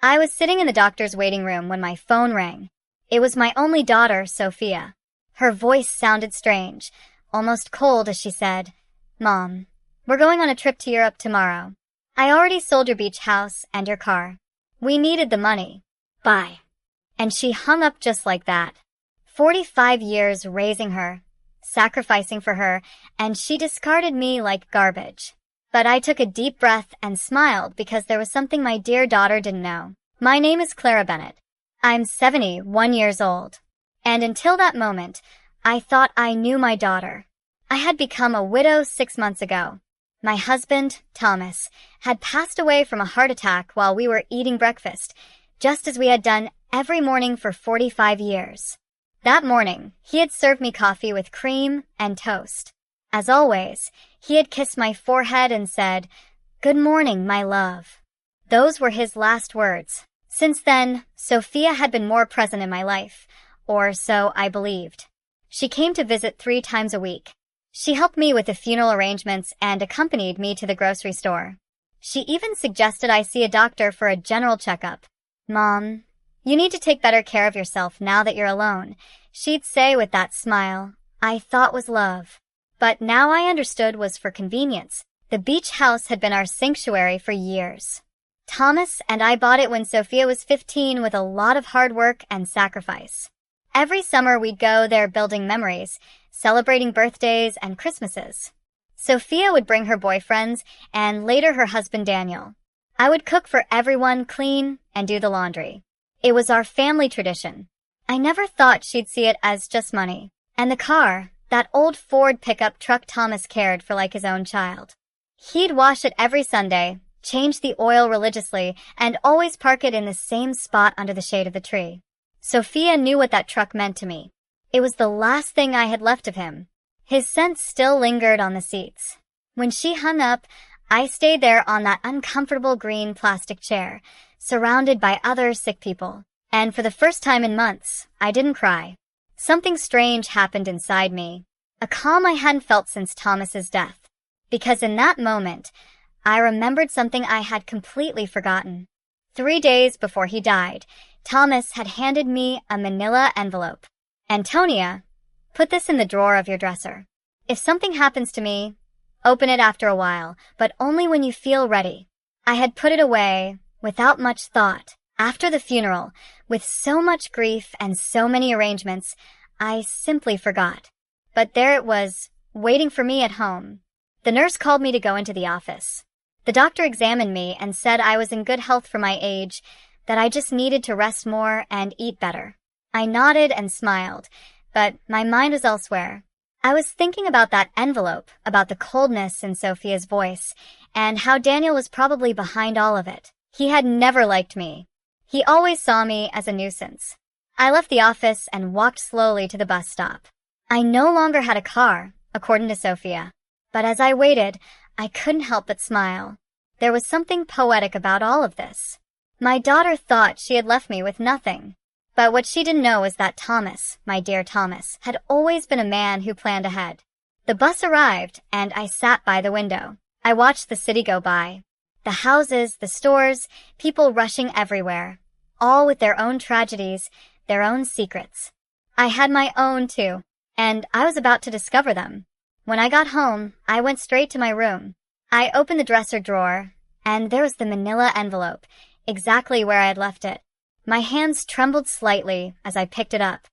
I was sitting in the doctor's waiting room when my phone rang. It was my only daughter, Sophia. Her voice sounded strange, almost cold as she said, "Mom, we're going on a trip to Europe tomorrow. I already sold your beach house and your car. We needed the money. Bye." And she hung up just like that. 45 years raising her, sacrificing for her, and she discarded me like garbage. But I took a deep breath and smiled because there was something my dear daughter didn't know. My name is Clara Bennett. I'm 71 years old. And until that moment, I thought I knew my daughter. I had become a widow 6 months ago. My husband, Thomas, had passed away from a heart attack while we were eating breakfast, just as we had done every morning for 45 years. That morning, he had served me coffee with cream and toast. As always, he had kissed my forehead and said, "Good morning, my love." Those were his last words. Since then, Sophia had been more present in my life, or so I believed. She came to visit 3 times a week. She helped me with the funeral arrangements and accompanied me to the grocery store. She even suggested I see a doctor for a general checkup. "Mom, you need to take better care of yourself now that you're alone," she'd say with that smile I thought was love. But now I understood was for convenience. The beach house had been our sanctuary for years. Thomas and I bought it when Sophia was 15 with a lot of hard work and sacrifice. Every summer we'd go there building memories, celebrating birthdays and Christmases. Sophia would bring her boyfriends and later her husband Daniel. I would cook for everyone, clean, and do the laundry. It was our family tradition. I never thought she'd see it as just money. And the car, that old Ford pickup truck Thomas cared for like his own child. He'd wash it every Sunday, change the oil religiously, and always park it in the same spot under the shade of the tree. Sophia knew what that truck meant to me. It was the last thing I had left of him. His scent still lingered on the seats. When she hung up, I stayed there on that uncomfortable green plastic chair, surrounded by other sick people. And for the first time in months, I didn't cry. Something strange happened inside me, a calm I hadn't felt since Thomas's death. Because in that moment, I remembered something I had completely forgotten. 3 days before he died, Thomas had handed me a manila envelope. "Antonia, put this in the drawer of your dresser. If something happens to me, open it after a while, but only when you feel ready." I had put it away without much thought. After the funeral, with so much grief and so many arrangements, I simply forgot. But there it was, waiting for me at home. The nurse called me to go into the office. The doctor examined me and said I was in good health for my age, that I just needed to rest more and eat better. I nodded and smiled, but my mind was elsewhere. I was thinking about that envelope, about the coldness in Sophia's voice, and how Daniel was probably behind all of it. He had never liked me. He always saw me as a nuisance. I left the office and walked slowly to the bus stop. I no longer had a car, according to Sophia. But as I waited, I couldn't help but smile. There was something poetic about all of this. My daughter thought she had left me with nothing. But what she didn't know was that Thomas, my dear Thomas, had always been a man who planned ahead. The bus arrived, and I sat by the window. I watched the city go by. The houses, the stores, people rushing everywhere, all with their own tragedies, their own secrets. I had my own, too, and I was about to discover them. When I got home, I went straight to my room. I opened the dresser drawer, and there was the manila envelope, exactly where I had left it. My hands trembled slightly as I picked it up.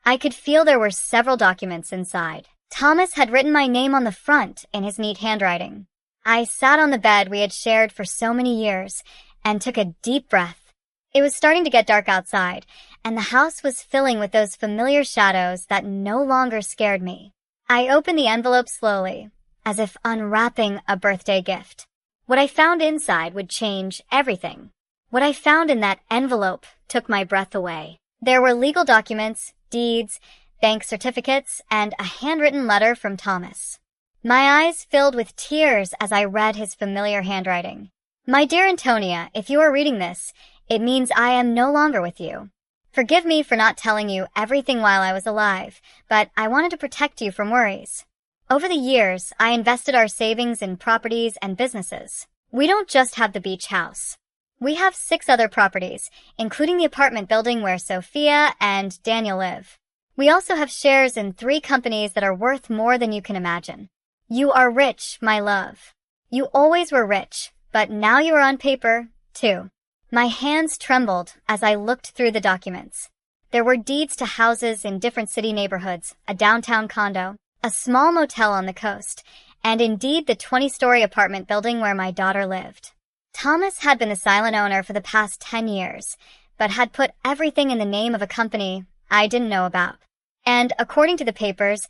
I could feel there were several documents inside. Thomas had written my name on the front in his neat handwriting. I sat on the bed we had shared for so many years and took a deep breath. It was starting to get dark outside, and the house was filling with those familiar shadows that no longer scared me. I opened the envelope slowly, as if unwrapping a birthday gift. What I found inside would change everything. What I found in that envelope took my breath away. There were legal documents, deeds, bank certificates, and a handwritten letter from Thomas. My eyes filled with tears as I read his familiar handwriting. "My dear Antonia, if you are reading this, it means I am no longer with you. Forgive me for not telling you everything while I was alive, but I wanted to protect you from worries. Over the years, I invested our savings in properties and businesses. We don't just have the beach house. We have 6 other properties, including the apartment building where Sophia and Daniel live. We also have shares in 3 companies that are worth more than you can imagine. You are rich, my love. You always were rich, but now you are on paper, too. My hands trembled as I looked through the documents. There were deeds to houses in different city neighborhoods, a downtown condo, a small motel on the coast, and indeed the 20-story apartment building where my daughter lived. Thomas had been the silent owner for the past 10 years, but had put everything in the name of a company I didn't know about. And according to the papers,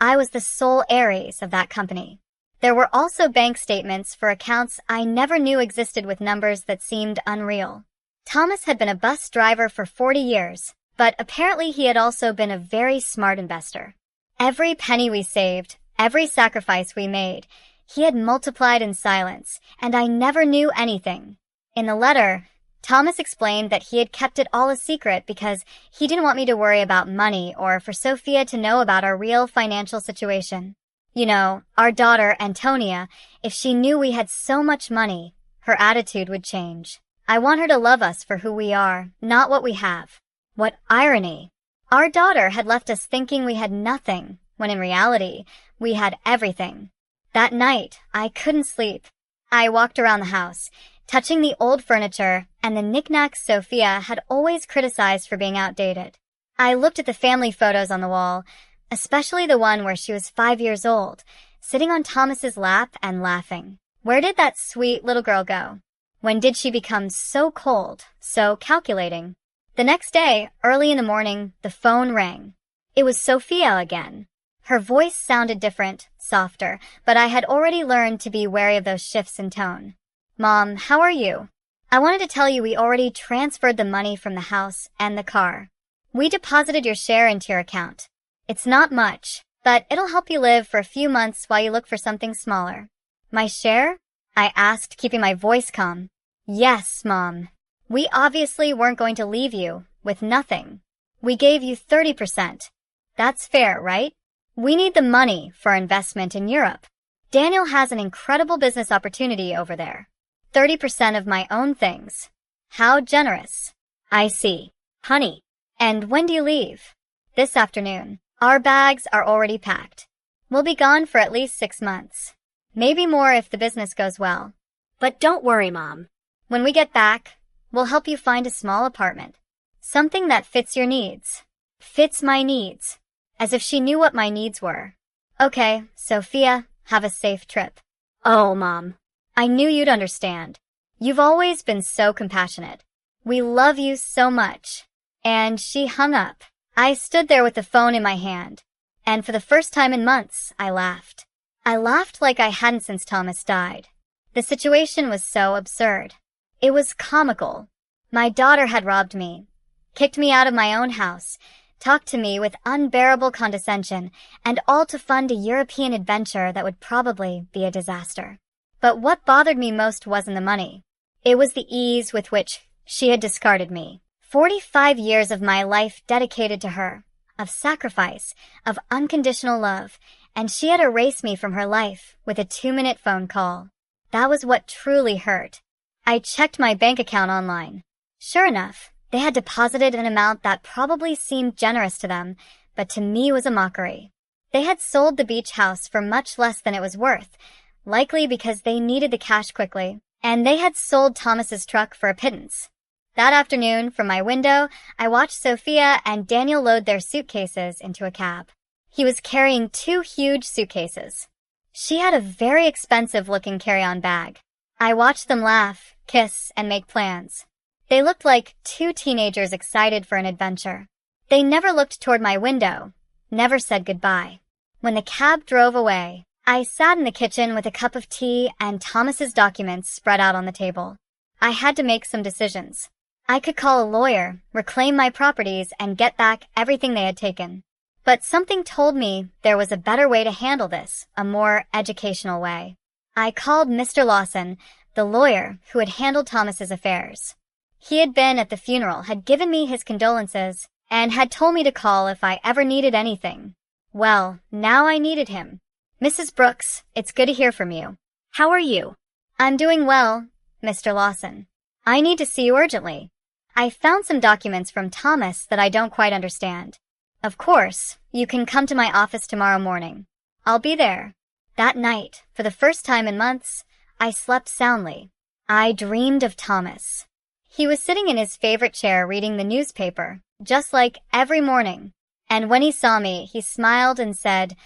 I was the sole heiress of that company. There were also bank statements for accounts I never knew existed with numbers that seemed unreal. Thomas had been a bus driver for 40 years, but apparently he had also been a very smart investor. Every penny we saved, every sacrifice we made, he had multiplied in silence, and I never knew anything. In the letter, Thomas explained that he had kept it all a secret because he didn't want me to worry about money or for Sophia to know about our real financial situation. You know, our daughter, Antonia, if she knew we had so much money, her attitude would change. I want her to love us for who we are, not what we have. What irony! Our daughter had left us thinking we had nothing, when in reality, we had everything. That night, I couldn't sleep. I walked around the house, touching the old furniture and the knickknacks Sophia had always criticized for being outdated. I looked at the family photos on the wall, especially the one where she was 5 years old, sitting on Thomas's lap and laughing. Where did that sweet little girl go? When did she become so cold, so calculating? The next day, early in the morning, the phone rang. It was Sophia again. Her voice sounded different, softer, but I had already learned to be wary of those shifts in tone. Mom, how are you? I wanted to tell you we already transferred the money from the house and the car. We deposited your share into your account. It's not much, but it'll help you live for a few months while you look for something smaller. My share? I asked, keeping my voice calm. Yes, Mom. We obviously weren't going to leave you with nothing. We gave you 30%. That's fair, right? We need the money for our investment in Europe. Daniel has an incredible business opportunity over there. 30% of my own things. How generous. I see. Honey. And when do you leave? This afternoon. Our bags are already packed. We'll be gone for at least 6 months. Maybe more if the business goes well. But don't worry, Mom. When we get back, we'll help you find a small apartment. Something that fits your needs. Fits my needs. As if she knew what my needs were. Okay, Sophia, have a safe trip. Oh, Mom. I knew you'd understand. You've always been so compassionate. We love you so much. And she hung up. I stood there with the phone in my hand. And for the first time in months, I laughed. I laughed like I hadn't since Thomas died. The situation was so absurd. It was comical. My daughter had robbed me, kicked me out of my own house, talked to me with unbearable condescension, and all to fund a European adventure that would probably be a disaster. But what bothered me most wasn't the money. It was the ease with which she had discarded me. 45 years of my life dedicated to her, of sacrifice, of unconditional love, and she had erased me from her life with a 2-minute phone call. That was what truly hurt. I checked my bank account online. Sure enough, they had deposited an amount that probably seemed generous to them, but to me was a mockery. They had sold the beach house for much less than it was worth, likely because they needed the cash quickly, and they had sold Thomas's truck for a pittance. That afternoon, from my window, I watched Sophia and Daniel load their suitcases into a cab. He was carrying 2 huge suitcases. She had a very expensive-looking carry-on bag. I watched them laugh, kiss, and make plans. They looked like 2 teenagers excited for an adventure. They never looked toward my window, never said goodbye. When the cab drove away, I sat in the kitchen with a cup of tea and Thomas's documents spread out on the table. I had to make some decisions. I could call a lawyer, reclaim my properties, and get back everything they had taken. But something told me there was a better way to handle this, a more educational way. I called Mr. Lawson, the lawyer who had handled Thomas's affairs. He had been at the funeral, had given me his condolences, and had told me to call if I ever needed anything. Well, now I needed him. Mrs. Brooks, it's good to hear from you. How are you? I'm doing well, Mr. Lawson. I need to see you urgently. I found some documents from Thomas that I don't quite understand. Of course, you can come to my office tomorrow morning. I'll be there. That night, for the first time in months, I slept soundly. I dreamed of Thomas. He was sitting in his favorite chair reading the newspaper, just like every morning. And when he saw me, he smiled and said,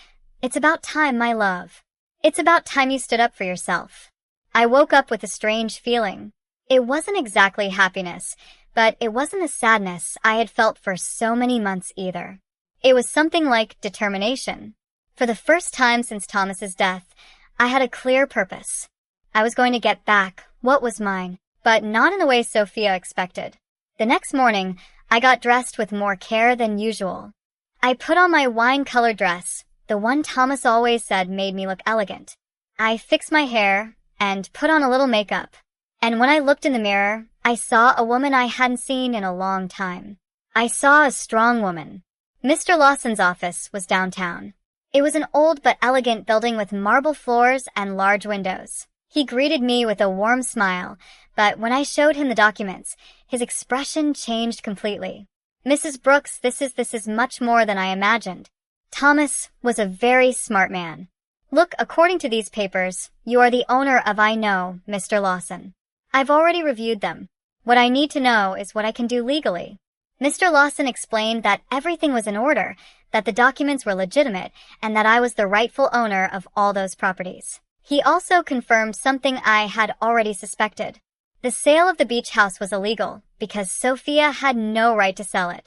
"It's about time, my love. It's about time you stood up for yourself." I woke up with a strange feeling. It wasn't exactly happiness, but it wasn't the sadness I had felt for so many months either. It was something like determination. For the first time since Thomas's death, I had a clear purpose. I was going to get back what was mine, but not in the way Sophia expected. The next morning, I got dressed with more care than usual. I put on my wine-colored dress, the one Thomas always said made me look elegant. I fixed my hair and put on a little makeup. And when I looked in the mirror, I saw a woman I hadn't seen in a long time. I saw a strong woman. Mr. Lawson's office was downtown. It was an old but elegant building with marble floors and large windows. He greeted me with a warm smile, but when I showed him the documents, his expression changed completely. "Mrs. Brooks, this is much more than I imagined." Thomas was a very smart man. "Look, according to these papers, you are the owner of I know, Mr. Lawson. I've already reviewed them. What I need to know is what I can do legally." Mr. Lawson explained that everything was in order, that the documents were legitimate, and that I was the rightful owner of all those properties. He also confirmed something I had already suspected. The sale of the beach house was illegal because Sophia had no right to sell it.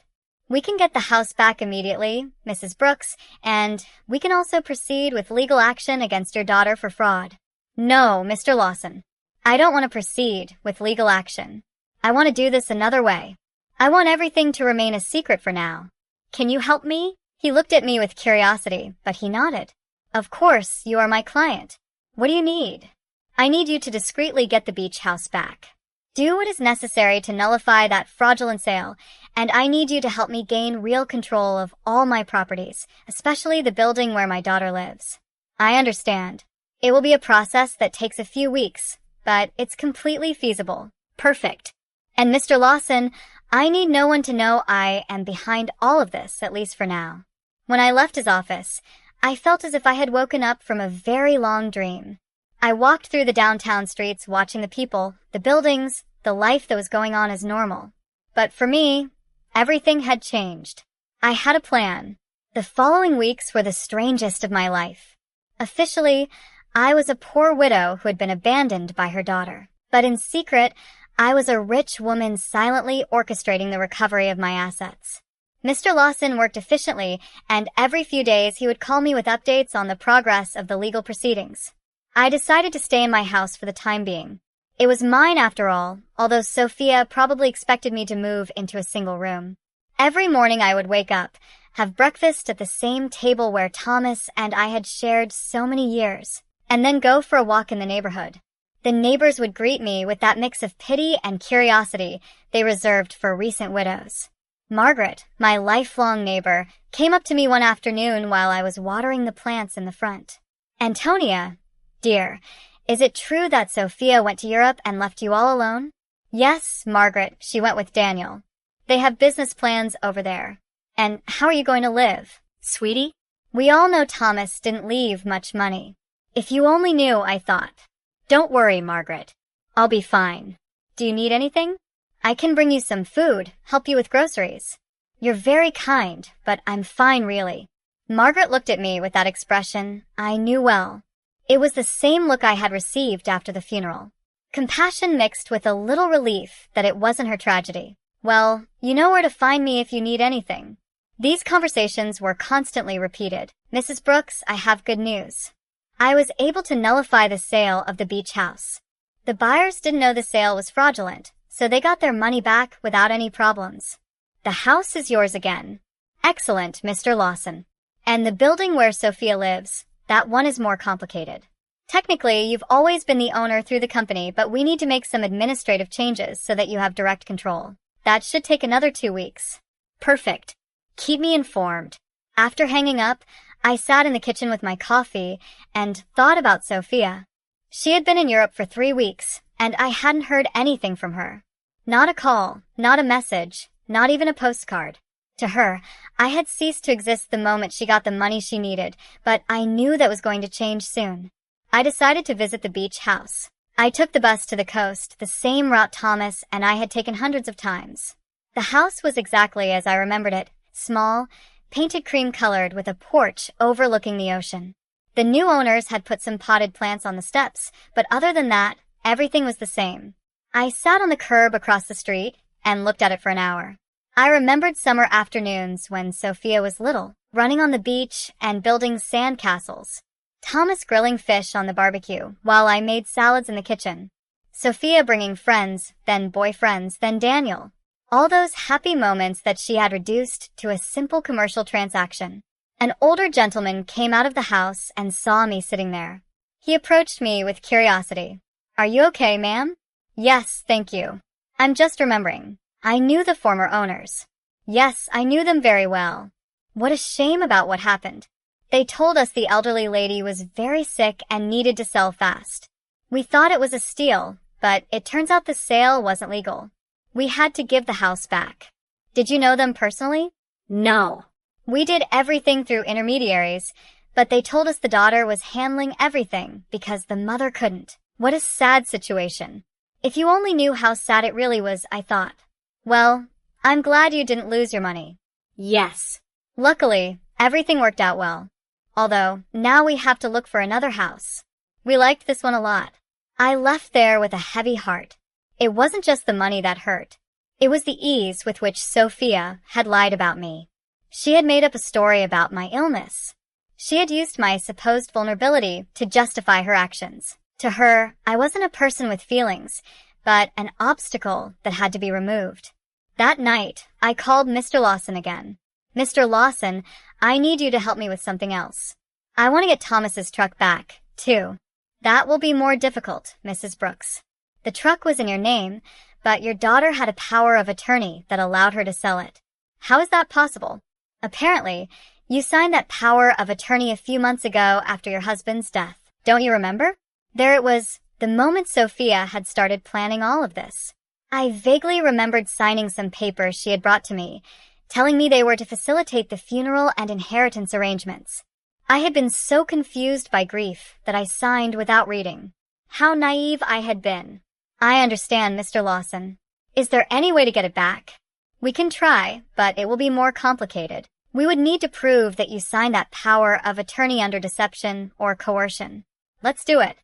"We can get the house back immediately, Mrs. Brooks, and we can also proceed with legal action against your daughter for fraud." "No, Mr. Lawson. I don't want to proceed with legal action. I want to do this another way. I want everything to remain a secret for now. Can you help me?" He looked at me with curiosity, but he nodded. "Of course, you are my client. What do you need?" "I need you to discreetly get the beach house back. Do what is necessary to nullify that fraudulent sale, and I need you to help me gain real control of all my properties, especially the building where my daughter lives." "I understand. It will be a process that takes a few weeks, but it's completely feasible." "Perfect. And Mr. Lawson, I need no one to know I am behind all of this, at least for now." When I left his office, I felt as if I had woken up from a very long dream. I walked through the downtown streets watching the people, the buildings, the life that was going on as normal. But for me, everything had changed. I had a plan. The following weeks were the strangest of my life. Officially, I was a poor widow who had been abandoned by her daughter. But in secret, I was a rich woman silently orchestrating the recovery of my assets. Mr. Lawson worked efficiently, and every few days he would call me with updates on the progress of the legal proceedings. I decided to stay in my house for the time being. It was mine after all, although Sophia probably expected me to move into a single room. Every morning I would wake up, have breakfast at the same table where Thomas and I had shared so many years, and then go for a walk in the neighborhood. The neighbors would greet me with that mix of pity and curiosity they reserved for recent widows. Margaret, my lifelong neighbor, came up to me one afternoon while I was watering the plants in the front. "Antonia, dear, is it true that Sophia went to Europe and left you all alone?" "Yes, Margaret, she went with Daniel. They have business plans over there. And how are you going to live?" "Sweetie, we all know Thomas didn't leave much money. If you only knew," I thought. "Don't worry, Margaret. I'll be fine. Do you need anything? I can bring you some food, help you with groceries." "You're very kind, but I'm fine really." Margaret looked at me with that expression I knew well. It was the same look I had received after the funeral. Compassion mixed with a little relief that it wasn't her tragedy. "Well, you know where to find me if you need anything." These conversations were constantly repeated. "Mrs. Brooks, I have good news. I was able to nullify the sale of the beach house. The buyers didn't know the sale was fraudulent, so they got their money back without any problems. The house is yours again." "Excellent, Mr. Lawson. And the building where Sophia lives, that one is more complicated. Technically, you've always been the owner through the company, but we need to make some administrative changes so that you have direct control. That should take another 2 weeks." "Perfect. Keep me informed." After hanging up, I sat in the kitchen with my coffee and thought about Sophia. She had been in Europe for 3 weeks, and I hadn't heard anything from her. Not a call, not a message, not even a postcard. To her, I had ceased to exist the moment she got the money she needed, but I knew that was going to change soon. I decided to visit the beach house. I took the bus to the coast, the same route Thomas and I had taken hundreds of times. The house was exactly as I remembered it, small, painted cream-colored with a porch overlooking the ocean. The new owners had put some potted plants on the steps, but other than that, everything was the same. I sat on the curb across the street and looked at it for an hour. I remembered summer afternoons when Sophia was little, running on the beach and building sand castles. Thomas grilling fish on the barbecue while I made salads in the kitchen. Sophia bringing friends, then boyfriends, then Daniel. All those happy moments that she had reduced to a simple commercial transaction. An older gentleman came out of the house and saw me sitting there. He approached me with curiosity. "Are you okay, ma'am?" "Yes, thank you. I'm just remembering. I knew the former owners." Yes, I knew them very well. What a shame about what happened. They told us the elderly lady was very sick and needed to sell fast. We thought it was a steal, but it turns out the sale wasn't legal. We had to give the house back. Did you know them personally? No. We did everything through intermediaries, but they told us the daughter was handling everything because the mother couldn't. What a sad situation. If you only knew how sad it really was, I thought. Well, I'm glad you didn't lose your money. Yes. Luckily, everything worked out well. Although, now we have to look for another house. We liked this one a lot. I left there with a heavy heart. It wasn't just the money that hurt. It was the ease with which Sophia had lied about me. She had made up a story about my illness. She had used my supposed vulnerability to justify her actions. To her, I wasn't a person with feelings, but an obstacle that had to be removed. That night, I called Mr. Lawson again. "Mr. Lawson, I need you to help me with something else. I want to get Thomas's truck back, too." "That will be more difficult, Mrs. Brooks. The truck was in your name, but your daughter had a power of attorney that allowed her to sell it. How is that possible? Apparently, you signed that power of attorney a few months ago after your husband's death. Don't you remember?" There it was, the moment Sophia had started planning all of this. I vaguely remembered signing some papers she had brought to me, telling me they were to facilitate the funeral and inheritance arrangements. I had been so confused by grief that I signed without reading. How naive I had been. "I understand, Mr. Lawson. Is there any way to get it back?" "We can try, but it will be more complicated. We would need to prove that you signed that power of attorney under deception or coercion. Let's do it.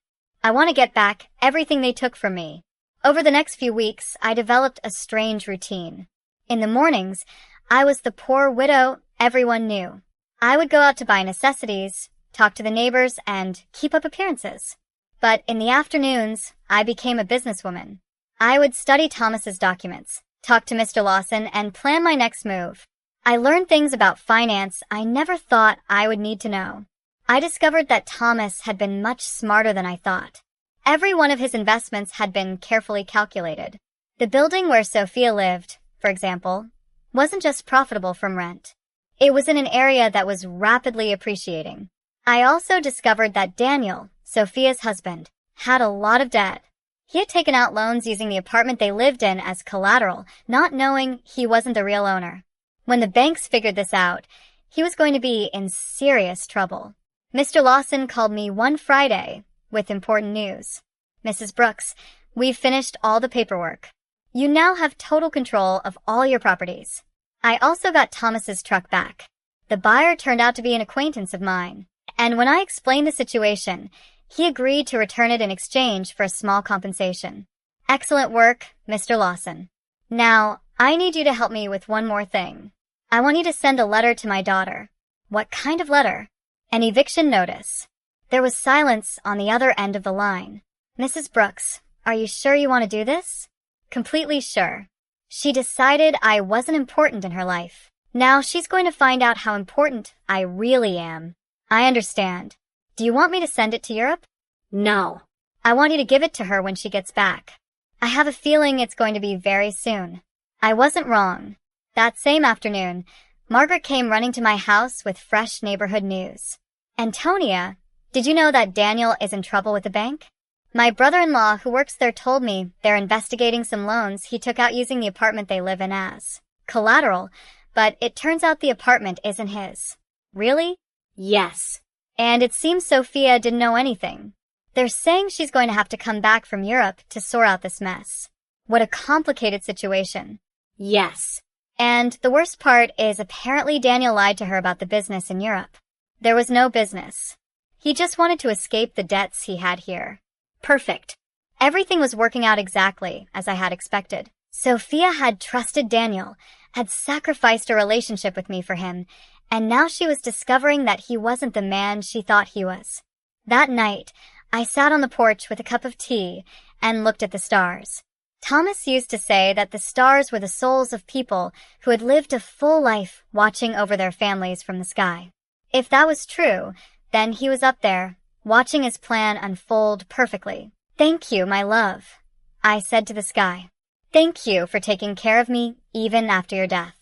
I want to get back everything they took from me." Over the next few weeks, I developed a strange routine. In the mornings, I was the poor widow everyone knew. I would go out to buy necessities, talk to the neighbors, and keep up appearances. But in the afternoons, I became a businesswoman. I would study Thomas's documents, talk to Mr. Lawson, and plan my next move. I learned things about finance I never thought I would need to know. I discovered that Thomas had been much smarter than I thought. Every one of his investments had been carefully calculated. The building where Sophia lived, for example, wasn't just profitable from rent. It was in an area that was rapidly appreciating. I also discovered that Daniel, Sophia's husband, had a lot of debt. He had taken out loans using the apartment they lived in as collateral, not knowing he wasn't the real owner. When the banks figured this out, he was going to be in serious trouble. Mr. Lawson called me one Friday with important news. "Mrs. Brooks, we've finished all the paperwork. You now have total control of all your properties." I also got Thomas's truck back. The buyer turned out to be an acquaintance of mine, and when I explained the situation, he agreed to return it in exchange for a small compensation. "Excellent work, Mr. Lawson. Now, I need you to help me with one more thing. I want you to send a letter to my daughter." "What kind of letter?" "An eviction notice." There was silence on the other end of the line. "Mrs. Brooks, are you sure you want to do this?" "Completely sure." She decided I wasn't important in her life. Now she's going to find out how important I really am. "I understand. Do you want me to send it to Europe?" No. "I want you to give it to her when she gets back. I have a feeling it's going to be very soon." I wasn't wrong. That same afternoon, Margaret came running to my house with fresh neighborhood news. "Antonia, did you know that Daniel is in trouble with the bank?" My brother-in-law who works there told me they're investigating some loans he took out using the apartment they live in as collateral, but it turns out the apartment isn't his. Really? Yes. And it seems Sophia didn't know anything. They're saying she's going to have to come back from Europe to sort out this mess. What a complicated situation. Yes. And the worst part is apparently Daniel lied to her about the business in Europe. There was no business. He just wanted to escape the debts he had here. Perfect. Everything was working out exactly as I had expected. Sophia had trusted Daniel, had sacrificed a relationship with me for him, and now she was discovering that he wasn't the man she thought he was. That night, I sat on the porch with a cup of tea and looked at the stars. Thomas used to say that the stars were the souls of people who had lived a full life watching over their families from the sky. If that was true, then he was up there, watching his plan unfold perfectly. "Thank you, my love," I said to the sky. "Thank you for taking care of me even after your death."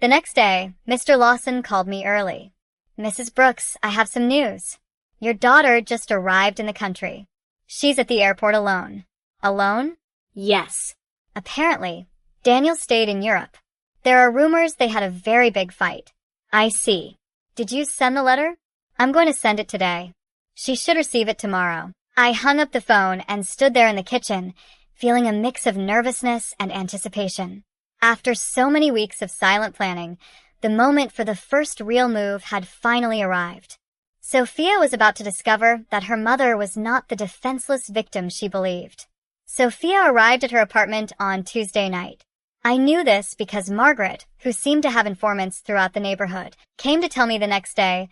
The next day, Mr. Lawson called me early. "Mrs. Brooks, I have some news. Your daughter just arrived in the country. She's at the airport alone." Alone? Yes. Apparently, Daniel stayed in Europe. There are rumors they had a very big fight. I see. Did you send the letter? I'm going to send it today. She should receive it tomorrow. I hung up the phone and stood there in the kitchen, feeling a mix of nervousness and anticipation. After so many weeks of silent planning, the moment for the first real move had finally arrived. Sophia was about to discover that her mother was not the defenseless victim she believed. Sophia arrived at her apartment on Tuesday night. I knew this because Margaret, who seemed to have informants throughout the neighborhood, came to tell me the next day,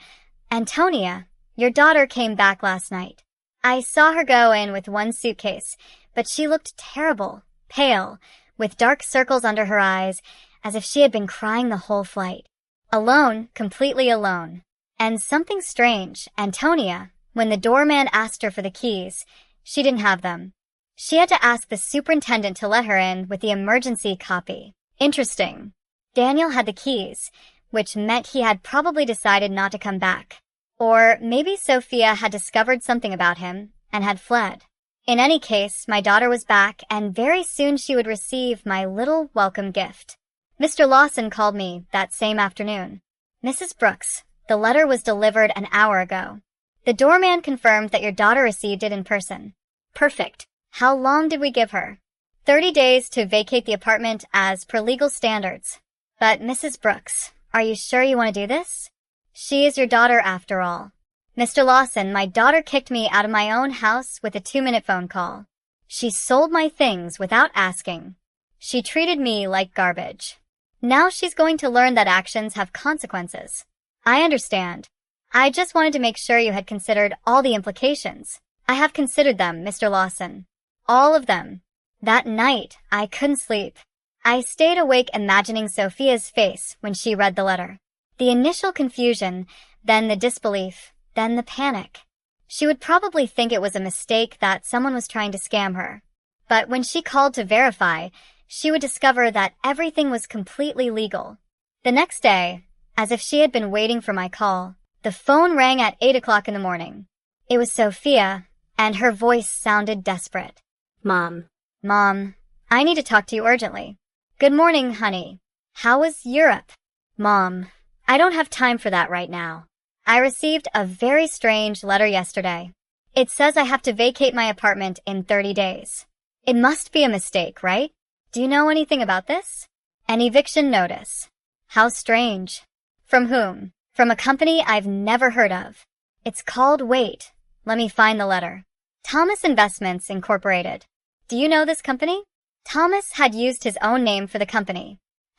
"Antonia, your daughter came back last night." I saw her go in with one suitcase, but she looked terrible, pale, with dark circles under her eyes, as if she had been crying the whole flight. Alone, completely alone. And something strange, Antonia, when the doorman asked her for the keys, she didn't have them. She had to ask the superintendent to let her in with the emergency copy. Interesting. Daniel had the keys, which meant he had probably decided not to come back. Or maybe Sophia had discovered something about him and had fled. In any case, my daughter was back, and very soon she would receive my little welcome gift. Mr. Lawson called me that same afternoon. "Mrs. Brooks, the letter was delivered an hour ago. The doorman confirmed that your daughter received it in person." Perfect. How long did we give her? 30 days to vacate the apartment as per legal standards. But Mrs. Brooks, are you sure you want to do this? She is your daughter after all. Mr. Lawson, my daughter kicked me out of my own house with a 2-minute phone call. She sold my things without asking. She treated me like garbage. Now she's going to learn that actions have consequences. I understand. I just wanted to make sure you had considered all the implications. I have considered them, Mr. Lawson. All of them. That night, I couldn't sleep. I stayed awake imagining Sophia's face when she read the letter. The initial confusion, then the disbelief, then the panic. She would probably think it was a mistake that someone was trying to scam her. But when she called to verify, she would discover that everything was completely legal. The next day, as if she had been waiting for my call, the phone rang at 8 o'clock in the morning. It was Sophia, and her voice sounded desperate. Mom. "Mom, I need to talk to you urgently." "Good morning, honey. How was Europe?" "Mom, I don't have time for that right now. I received a very strange letter yesterday. It says I have to vacate my apartment in 30 days. It must be a mistake, right? Do you know anything about this?" "An eviction notice." "How strange. From whom?" "From a company I've never heard of. It's called Wait. Let me find the letter. Thomas Investments Incorporated. Do you know this company?" Thomas had used his own name for the company.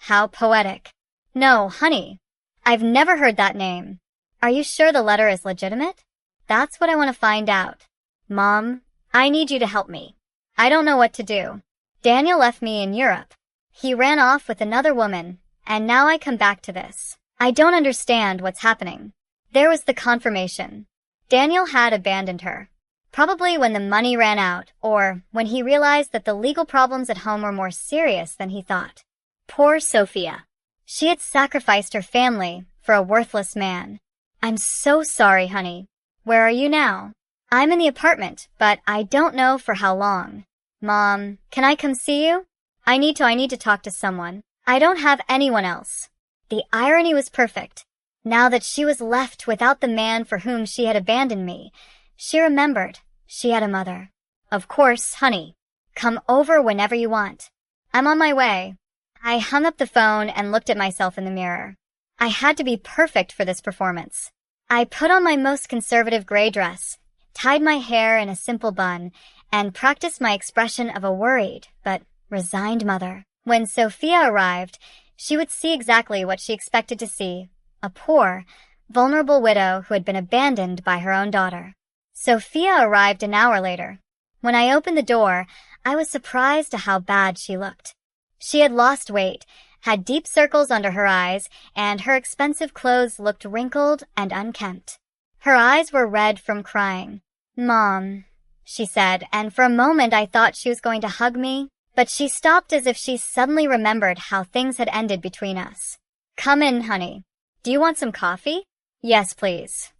How poetic. "No, honey. I've never heard that name. Are you sure the letter is legitimate?" "That's what I want to find out." "Mom, I need you to help me. I don't know what to do. Daniel left me in Europe. He ran off with another woman, and now I come back to this. I don't understand what's happening." There was the confirmation. Daniel had abandoned her. Probably when the money ran out, or when he realized that the legal problems at home were more serious than he thought. Poor Sophia. She had sacrificed her family for a worthless man. "I'm so sorry, honey. Where are you now?" I'm in the apartment, but I don't know for how long. Mom, can I come see you? I need to talk to someone. I don't have anyone else. The irony was perfect. Now that she was left without the man for whom she had abandoned me, she remembered she had a mother. Of course, honey. Come over whenever you want. I'm on my way. I hung up the phone and looked at myself in the mirror. I had to be perfect for this performance. I put on my most conservative gray dress, tied my hair in a simple bun, and practiced my expression of a worried but resigned mother. When Sophia arrived, she would see exactly what she expected to see, a poor, vulnerable widow who had been abandoned by her own daughter. Sophia arrived an hour later. When I opened the door, I was surprised at how bad she looked. She had lost weight, had deep circles under her eyes, and her expensive clothes looked wrinkled and unkempt. Her eyes were red from crying. "Mom," she said, and for a moment I thought she was going to hug me, but she stopped as if she suddenly remembered how things had ended between us. "Come in, honey. Do you want some coffee?" "Yes, please."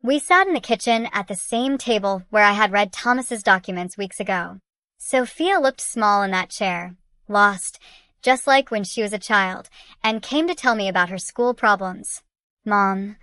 We sat in the kitchen at the same table where I had read Thomas's documents weeks ago. Sophia looked small in that chair, lost, just like when she was a child, and came to tell me about her school problems. "Mom,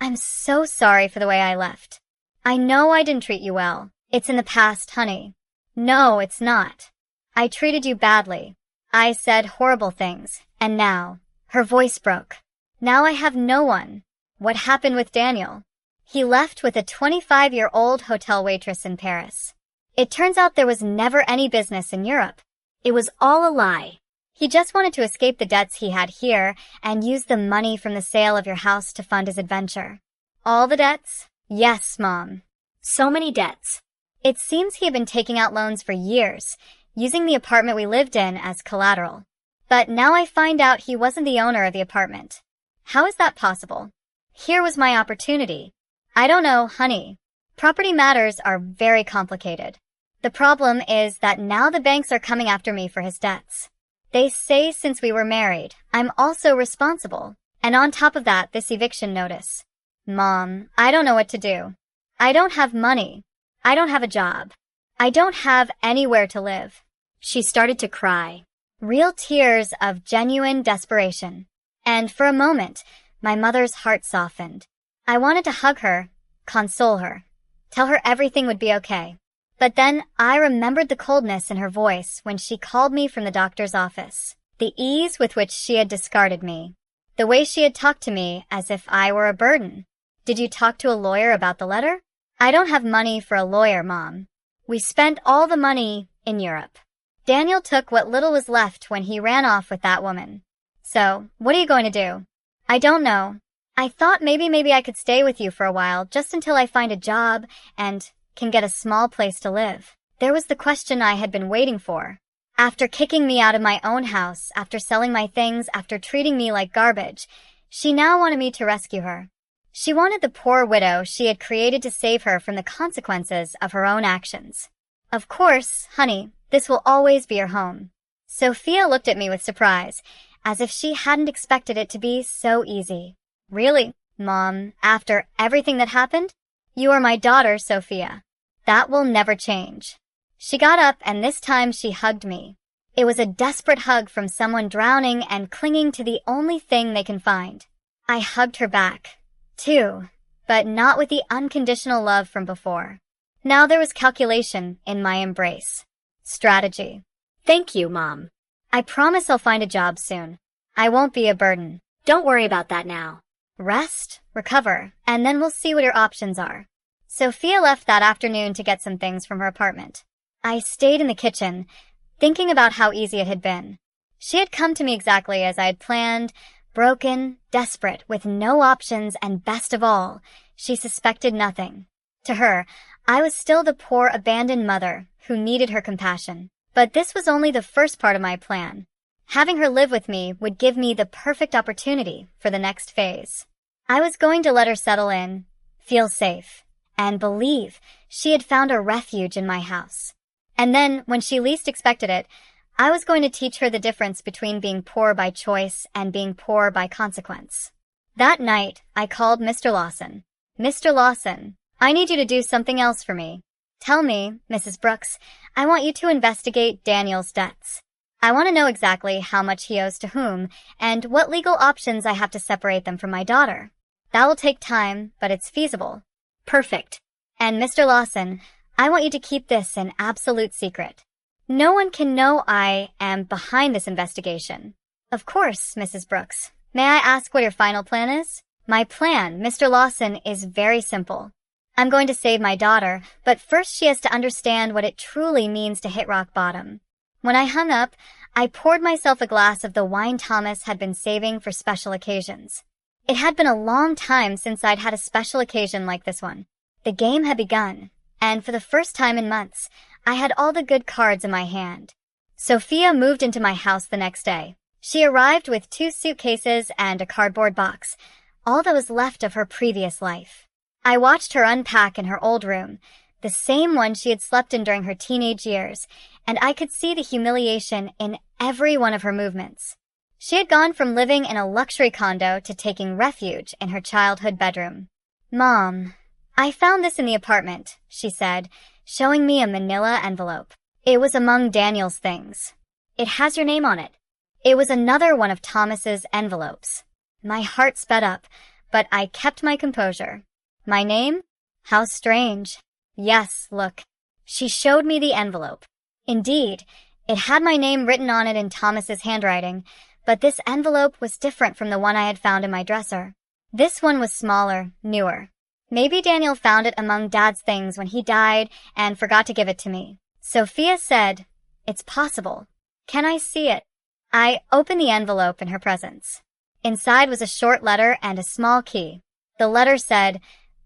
I'm so sorry for the way I left. I know I didn't treat you well. It's in the past, honey." "No, it's not. I treated you badly. I said horrible things, and now," her voice broke, "now I have no one. What happened with Daniel? He left with a 25-year-old hotel waitress in Paris. It turns out there was never any business in Europe. It was all a lie. He just wanted to escape the debts he had here and use the money from the sale of your house to fund his adventure." "All the debts?" "Yes, Mom." So many debts. It seems he had been taking out loans for years, using the apartment we lived in as collateral. But now I find out he wasn't the owner of the apartment. How is that possible? Here was my opportunity. I don't know, honey. Property matters are very complicated. The problem is that now the banks are coming after me for his debts. They say since we were married, I'm also responsible. And on top of that, this eviction notice. Mom, I don't know what to do. I don't have money. I don't have a job. I don't have anywhere to live." She started to cry. Real tears of genuine desperation. And for a moment, my mother's heart softened. I wanted to hug her, console her, tell her everything would be okay. But then I remembered the coldness in her voice when she called me from the doctor's office, the ease with which she had discarded me, the way she had talked to me as if I were a burden. "Did you talk to a lawyer about the letter?" "I don't have money for a lawyer, Mom. We spent all the money in Europe. Daniel took what little was left when he ran off with that woman. So, what are you going to do?" "I don't know. I thought maybe I could stay with you for a while, just until I find a job and can get a small place to live." There was the question I had been waiting for. After kicking me out of my own house, after selling my things, after treating me like garbage, she now wanted me to rescue her. She wanted the poor widow she had created to save her from the consequences of her own actions. "Of course, honey, this will always be your home." Sophia looked at me with surprise, as if she hadn't expected it to be so easy. "Really, Mom, after everything that happened? You are my daughter, Sophia. That will never change." She got up and this time she hugged me. It was a desperate hug from someone drowning and clinging to the only thing they can find. I hugged her back, too, but not with the unconditional love from before. Now there was calculation in my embrace. Strategy. "Thank you, Mom. I promise I'll find a job soon. I won't be a burden. Don't worry about that now. Rest, recover, and then we'll see what your options are." Sophia left that afternoon to get some things from her apartment. I stayed in the kitchen, thinking about how easy it had been. She had come to me exactly as I had planned, broken, desperate, with no options, and best of all, she suspected nothing. To her, I was still the poor abandoned mother who needed her compassion. But this was only the first part of my plan. Having her live with me would give me the perfect opportunity for the next phase. I was going to let her settle in, feel safe, and believe she had found a refuge in my house. And then, when she least expected it, I was going to teach her the difference between being poor by choice and being poor by consequence. That night, I called Mr. Lawson. "Mr. Lawson, I need you to do something else for me. Tell me, Mrs. Brooks, I want you to investigate Daniel's debts. I want to know exactly how much he owes to whom, and what legal options I have to separate them from my daughter. That will take time, but it's feasible. Perfect. And Mr. Lawson, I want you to keep this an absolute secret. No one can know I am behind this investigation. Of course, Mrs. Brooks. May I ask what your final plan is? My plan, Mr. Lawson, is very simple. I'm going to save my daughter, but first she has to understand what it truly means to hit rock bottom. When I hung up, I poured myself a glass of the wine Thomas had been saving for special occasions. It had been a long time since I'd had a special occasion like this one. The game had begun, and for the first time in months, I had all the good cards in my hand. Sophia moved into my house the next day. She arrived with 2 suitcases and a cardboard box, all that was left of her previous life. I watched her unpack in her old room, the same one she had slept in during her teenage years, and I could see the humiliation in every one of her movements. She had gone from living in a luxury condo to taking refuge in her childhood bedroom. "Mom, I found this in the apartment," she said, showing me a manila envelope. It was among Daniel's things. It has your name on it. It was another one of Thomas's envelopes. My heart sped up, but I kept my composure. My name? How strange. Yes, look. She showed me the envelope. Indeed, it had my name written on it in Thomas's handwriting, but this envelope was different from the one I had found in my dresser. This one was smaller, newer. Maybe Daniel found it among Dad's things when he died and forgot to give it to me. Sophia said, "It's possible. Can I see it?" I opened the envelope in her presence. Inside was a short letter and a small key. The letter said,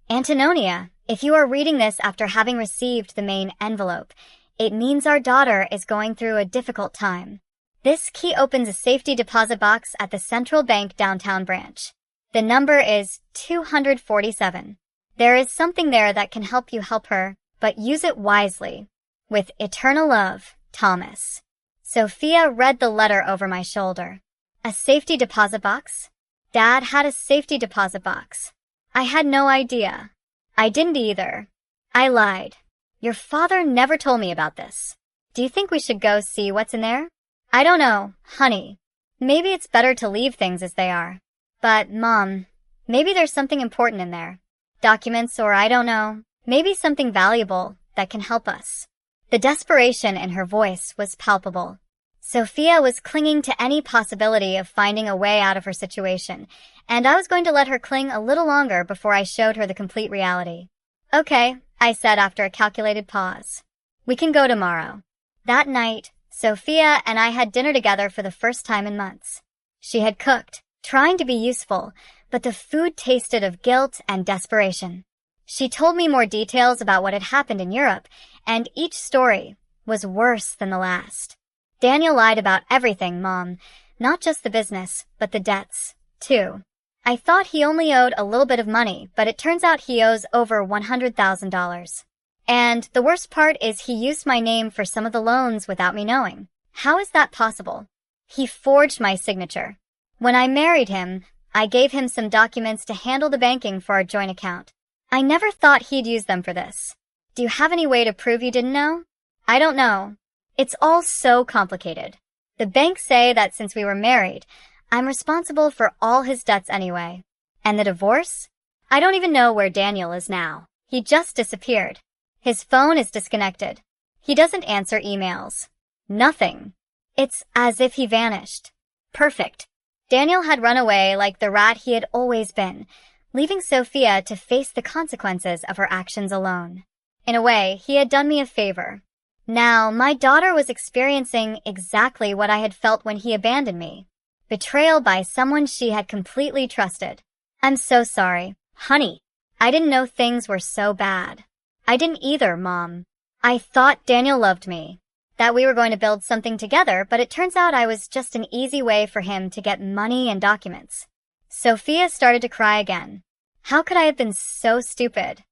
"Antonia, if you are reading this after having received the main envelope, it means our daughter is going through a difficult time. This key opens a safety deposit box at the Central Bank downtown branch. The number is 247. There is something there that can help you help her, but use it wisely. With eternal love, Thomas." Sophia read the letter over my shoulder. A safety deposit box? Dad had a safety deposit box. I had no idea. I didn't either. I lied. "Your father never told me about this. Do you think we should go see what's in there?" "I don't know, honey. Maybe it's better to leave things as they are. But, Mom, maybe there's something important in there. Documents or I don't know. Maybe something valuable that can help us." The desperation in her voice was palpable. Sophia was clinging to any possibility of finding a way out of her situation, and I was going to let her cling a little longer before I showed her the complete reality. "Okay," I said after a calculated pause. "We can go tomorrow." That night, Sophia and I had dinner together for the first time in months. She had cooked, trying to be useful, but the food tasted of guilt and desperation. She told me more details about what had happened in Europe, and each story was worse than the last. "Daniel lied about everything, Mom. Not just the business, but the debts, too. I thought he only owed a little bit of money, but it turns out he owes over $100,000. And the worst part is he used my name for some of the loans without me knowing. How is that possible? He forged my signature. When I married him, I gave him some documents to handle the banking for our joint account. I never thought he'd use them for this. Do you have any way to prove you didn't know?" "I don't know. It's all so complicated. The banks say that since we were married, I'm responsible for all his debts anyway. And the divorce? I don't even know where Daniel is now. He just disappeared. His phone is disconnected. He doesn't answer emails. Nothing. It's as if he vanished." Perfect. Daniel had run away like the rat he had always been, leaving Sophia to face the consequences of her actions alone. In a way, he had done me a favor. Now, my daughter was experiencing exactly what I had felt when he abandoned me. Betrayal by someone she had completely trusted. "I'm so sorry. Honey, I didn't know things were so bad." "I didn't either, Mom. I thought Daniel loved me, that we were going to build something together, but it turns out I was just an easy way for him to get money and documents." Sophia started to cry again. How could I have been so stupid?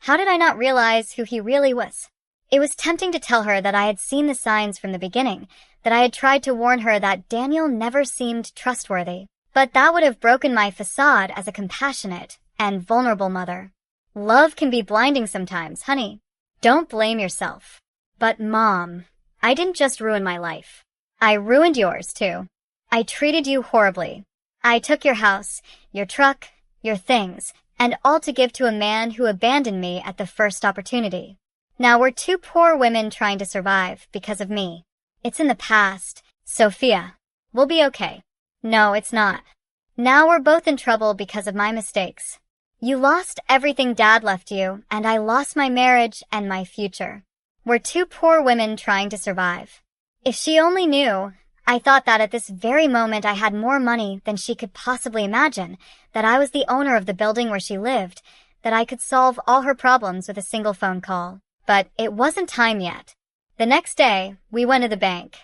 How did I not realize who he really was? It was tempting to tell her that I had seen the signs from the beginning, that I had tried to warn her that Daniel never seemed trustworthy. But that would have broken my facade as a compassionate and vulnerable mother. Love can be blinding sometimes, honey. Don't blame yourself. But Mom, I didn't just ruin my life. I ruined yours too. I treated you horribly. I took your house, your truck, your things, and all to give to a man who abandoned me at the first opportunity. Now we're two poor women trying to survive because of me. It's in the past. Sophia, we'll be okay. No, it's not. Now we're both in trouble because of my mistakes. You lost everything Dad left you, and I lost my marriage and my future. We're two poor women trying to survive. If she only knew, I thought that at this very moment I had more money than she could possibly imagine, that I was the owner of the building where she lived, that I could solve all her problems with a single phone call. But it wasn't time yet. The next day, we went to the bank.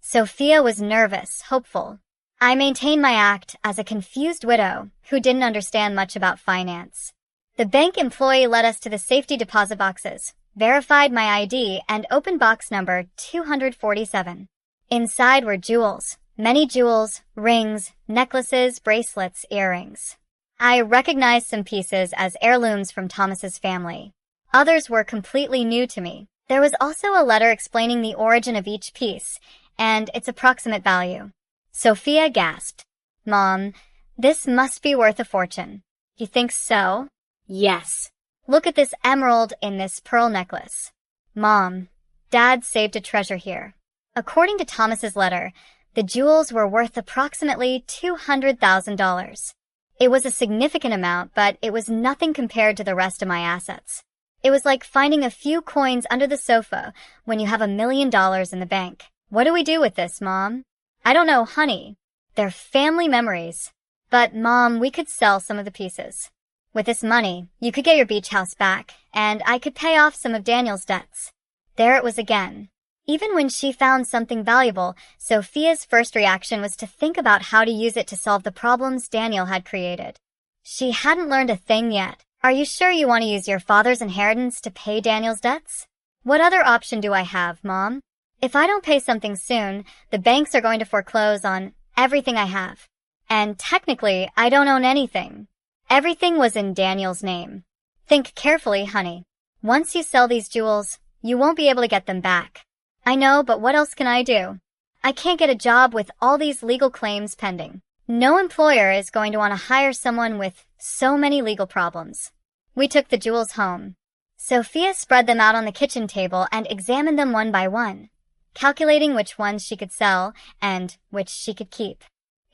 Sophia was nervous, hopeful. I maintained my act as a confused widow who didn't understand much about finance. The bank employee led us to the safety deposit boxes, verified my ID, and opened box number 247. Inside were jewels, many jewels, rings, necklaces, bracelets, earrings. I recognized some pieces as heirlooms from Thomas's family. Others were completely new to me. There was also a letter explaining the origin of each piece and its approximate value. Sophia gasped. Mom, this must be worth a fortune. You think so? Yes. Look at this emerald in this pearl necklace. Mom, Dad saved a treasure here. According to Thomas's letter, the jewels were worth approximately $200,000. It was a significant amount, but it was nothing compared to the rest of my assets. It was like finding a few coins under the sofa when you have $1 million in the bank. What do we do with this, Mom? I don't know, honey. They're family memories. But, Mom, we could sell some of the pieces. With this money, you could get your beach house back, and I could pay off some of Daniel's debts. There it was again. Even when she found something valuable, Sophia's first reaction was to think about how to use it to solve the problems Daniel had created. She hadn't learned a thing yet. Are you sure you want to use your father's inheritance to pay Daniel's debts? What other option do I have, Mom? If I don't pay something soon, the banks are going to foreclose on everything I have. And technically, I don't own anything. Everything was in Daniel's name. Think carefully, honey. Once you sell these jewels, you won't be able to get them back. I know, but what else can I do? I can't get a job with all these legal claims pending. No employer is going to want to hire someone with so many legal problems. We took the jewels home. Sophia spread them out on the kitchen table and examined them one by one, calculating which ones she could sell and which she could keep.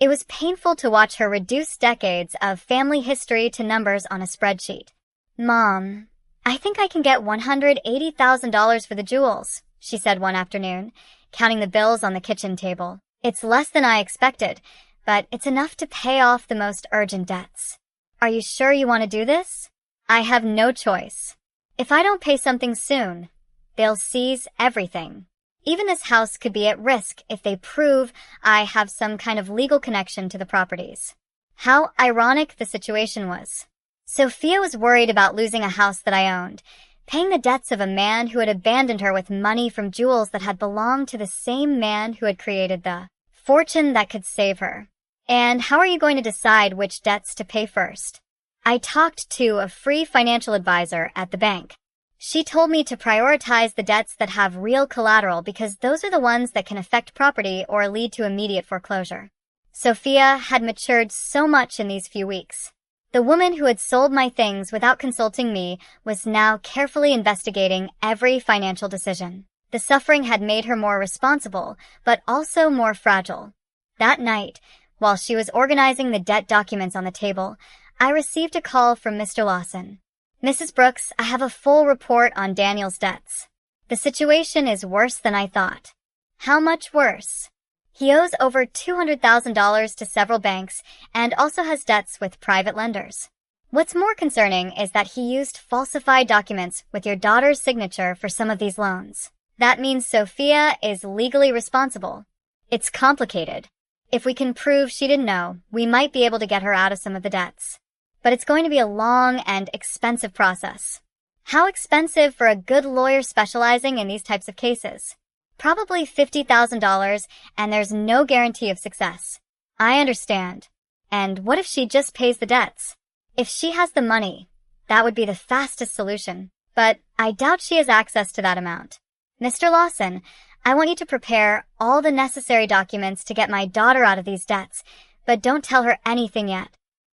It was painful to watch her reduce decades of family history to numbers on a spreadsheet. Mom, I think I can get $180,000 for the jewels, she said one afternoon, counting the bills on the kitchen table. It's less than I expected, but it's enough to pay off the most urgent debts. Are you sure you want to do this? I have no choice. If I don't pay something soon, they'll seize everything. Even this house could be at risk if they prove I have some kind of legal connection to the properties. How ironic the situation was. Sophia was worried about losing a house that I owned, paying the debts of a man who had abandoned her with money from jewels that had belonged to the same man who had created the fortune that could save her. And how are you going to decide which debts to pay first? I talked to a free financial advisor at the bank. She told me to prioritize the debts that have real collateral because those are the ones that can affect property or lead to immediate foreclosure. Sophia had matured so much in these few weeks. The woman who had sold my things without consulting me was now carefully investigating every financial decision. The suffering had made her more responsible, but also more fragile. That night, while she was organizing the debt documents on the table, I received a call from Mr. Lawson. Mrs. Brooks, I have a full report on Daniel's debts. The situation is worse than I thought. How much worse? He owes over $200,000 to several banks and also has debts with private lenders. What's more concerning is that he used falsified documents with your daughter's signature for some of these loans. That means Sophia is legally responsible. It's complicated. If we can prove she didn't know, we might be able to get her out of some of the debts. But it's going to be a long and expensive process. How expensive for a good lawyer specializing in these types of cases? Probably $50,000, and there's no guarantee of success. I understand. And what if she just pays the debts? If she has the money, That would be the fastest solution, but I doubt she has access to that amount. Mr. Lawson, I want you to prepare all the necessary documents to get my daughter out of these debts, but don't tell her anything yet.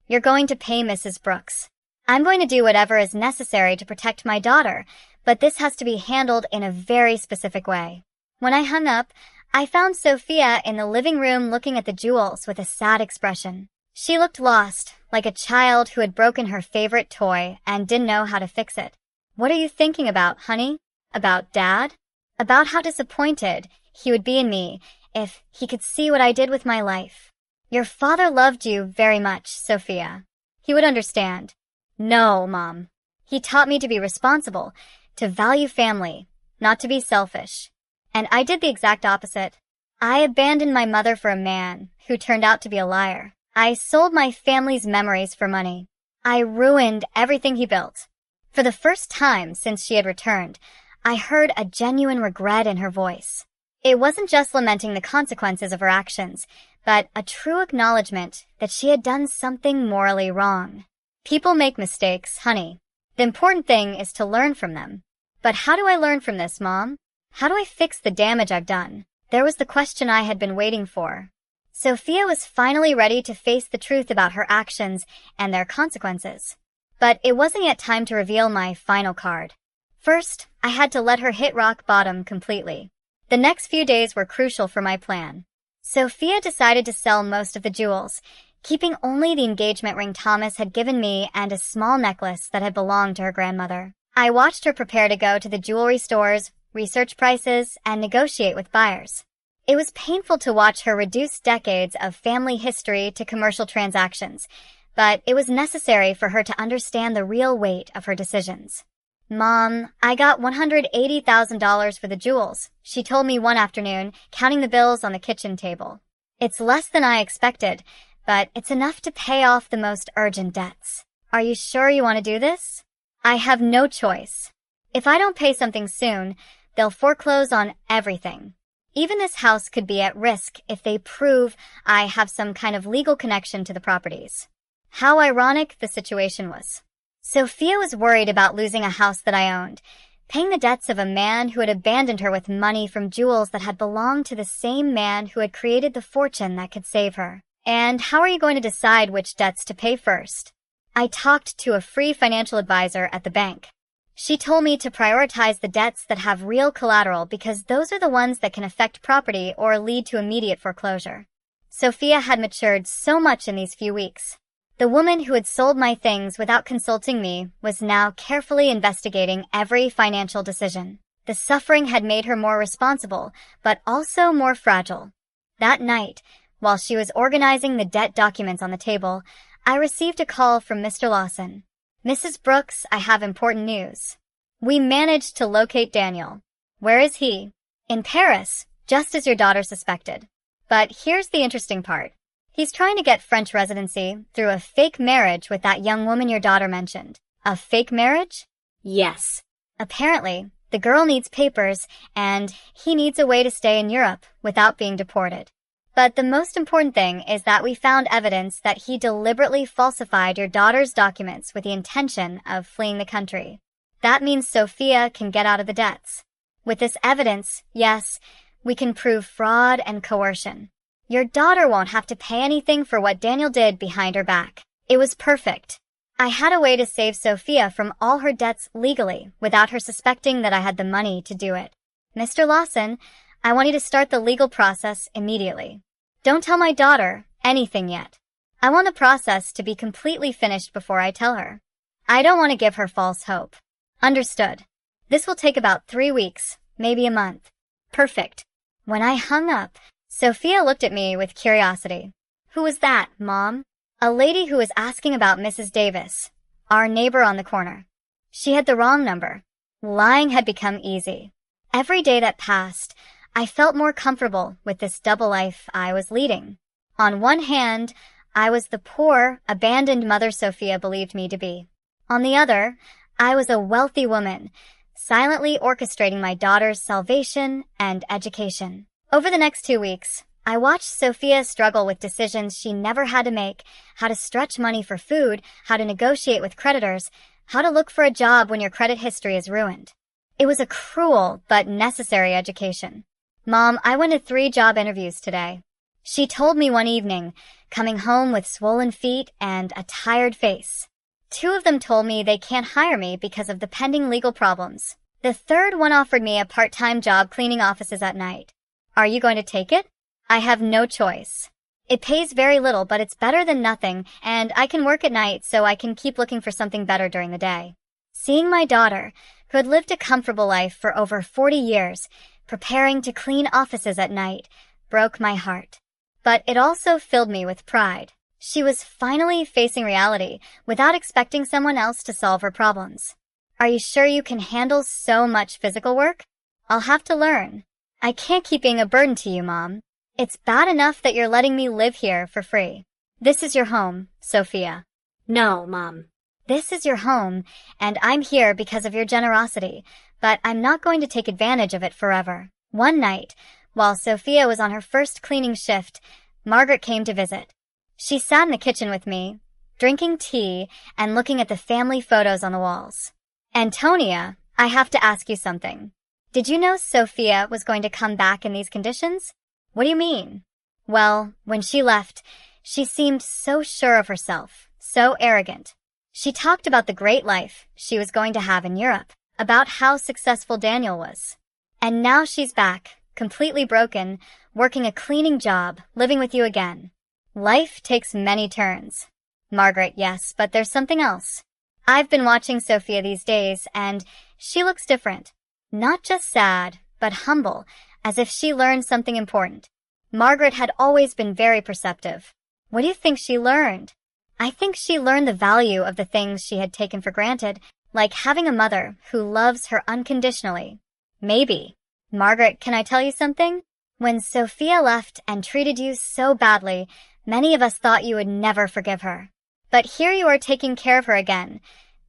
You're going to pay Mrs. Brooks. I'm going to do whatever is necessary to protect my daughter, but this has to be handled in a very specific way. When I hung up, I found Sophia in the living room looking at the jewels with a sad expression. She looked lost, like a child who had broken her favorite toy and didn't know how to fix it. What are you thinking about, honey? About Dad? About how disappointed he would be in me if he could see what I did with my life. Your father loved you very much, Sophia. He would understand. No, Mom. He taught me to be responsible, to value family, not to be selfish. And I did the exact opposite. I abandoned my mother for a man who turned out to be a liar. I sold my family's memories for money. I ruined everything he built. For the first time since she had returned, I heard a genuine regret in her voice. It wasn't just lamenting the consequences of her actions, but a true acknowledgement that she had done something morally wrong. People make mistakes, honey. The important thing is to learn from them. But how do I learn from this, Mom? How do I fix the damage I've done? There was the question I had been waiting for. Sophia was finally ready to face the truth about her actions and their consequences. But it wasn't yet time to reveal my final card. First, I had to let her hit rock bottom completely. The next few days were crucial for my plan. Sophia decided to sell most of the jewels, keeping only the engagement ring Thomas had given me and a small necklace that had belonged to her grandmother. I watched her prepare to go to the jewelry stores, research prices, and negotiate with buyers. It was painful to watch her reduce decades of family history to commercial transactions, but it was necessary for her to understand the real weight of her decisions. Mom, I got $180,000 for the jewels, she told me one afternoon, counting the bills on the kitchen table. It's less than I expected, but it's enough to pay off the most urgent debts. Are you sure you want to do this? I have no choice. If I don't pay something soon, they'll foreclose on everything. Even this house could be at risk if they prove I have some kind of legal connection to the properties. How ironic the situation was. Sophia was worried about losing a house that I owned, paying the debts of a man who had abandoned her with money from jewels that had belonged to the same man who had created the fortune that could save her. And how are you going to decide which debts to pay first? I talked to a free financial advisor at the bank. She told me to prioritize the debts that have real collateral because those are the ones that can affect property or lead to immediate foreclosure. Sophia had matured so much in these few weeks. The woman who had sold my things without consulting me was now carefully investigating every financial decision. The suffering had made her more responsible, but also more fragile. That night, while she was organizing the debt documents on the table, I received a call from Mr. Lawson. Mrs. Brooks, I have important news. We managed to locate Daniel. Where is he? In Paris, just as your daughter suspected. But here's the interesting part. He's trying to get French residency through a fake marriage with that young woman your daughter mentioned. A fake marriage? Yes. Apparently, the girl needs papers, and he needs a way to stay in Europe without being deported. But the most important thing is that we found evidence that he deliberately falsified your daughter's documents with the intention of fleeing the country. That means Sophia can get out of the debts. With this evidence, yes, we can prove fraud and coercion. Your daughter won't have to pay anything for what Daniel did behind her back. It was perfect. I had a way to save Sophia from all her debts legally without her suspecting that I had the money to do it. Mr. Lawson, I want you to start the legal process immediately. Don't tell my daughter anything yet. I want the process to be completely finished before I tell her. I don't want to give her false hope. Understood. This will take about 3 weeks, maybe a month. Perfect. When I hung up, Sophia looked at me with curiosity. Who was that, Mom? A lady who was asking about Mrs. Davis, our neighbor on the corner. She had the wrong number. Lying had become easy. Every day that passed, I felt more comfortable with this double life I was leading. On one hand, I was the poor, abandoned mother Sophia believed me to be. On the other, I was a wealthy woman, silently orchestrating my daughter's salvation and education. Over the next 2 weeks, I watched Sophia struggle with decisions she never had to make, how to stretch money for food, how to negotiate with creditors, how to look for a job when your credit history is ruined. It was a cruel but necessary education. Mom, I went to 3 job interviews today. She told me one evening, coming home with swollen feet and a tired face. 2 of them told me they can't hire me because of the pending legal problems. The third one offered me a part-time job cleaning offices at night. Are you going to take it? I have no choice. It pays very little, but it's better than nothing, and I can work at night so I can keep looking for something better during the day. Seeing my daughter, who had lived a comfortable life for over 40 years, preparing to clean offices at night, broke my heart. But it also filled me with pride. She was finally facing reality without expecting someone else to solve her problems. Are you sure you can handle so much physical work? I'll have to learn. I can't keep being a burden to you, Mom. It's bad enough that you're letting me live here for free. This is your home, Sophia. No, Mom. This is your home, and I'm here because of your generosity, but I'm not going to take advantage of it forever. One night, while Sophia was on her first cleaning shift, Margaret came to visit. She sat in the kitchen with me, drinking tea and looking at the family photos on the walls. Antonia, I have to ask you something. Did you know Sophia was going to come back in these conditions? What do you mean? Well, when she left, she seemed so sure of herself, so arrogant. She talked about the great life she was going to have in Europe, about how successful Daniel was. And now she's back, completely broken, working a cleaning job, living with you again. Life takes many turns. Margaret, yes, but there's something else. I've been watching Sophia these days, and she looks different. Not just sad, but humble, as if she learned something important. Margaret had always been very perceptive. What do you think she learned? I think she learned the value of the things she had taken for granted, like having a mother who loves her unconditionally. Maybe. Margaret, can I tell you something? When Sophia left and treated you so badly, many of us thought you would never forgive her. But here you are taking care of her again,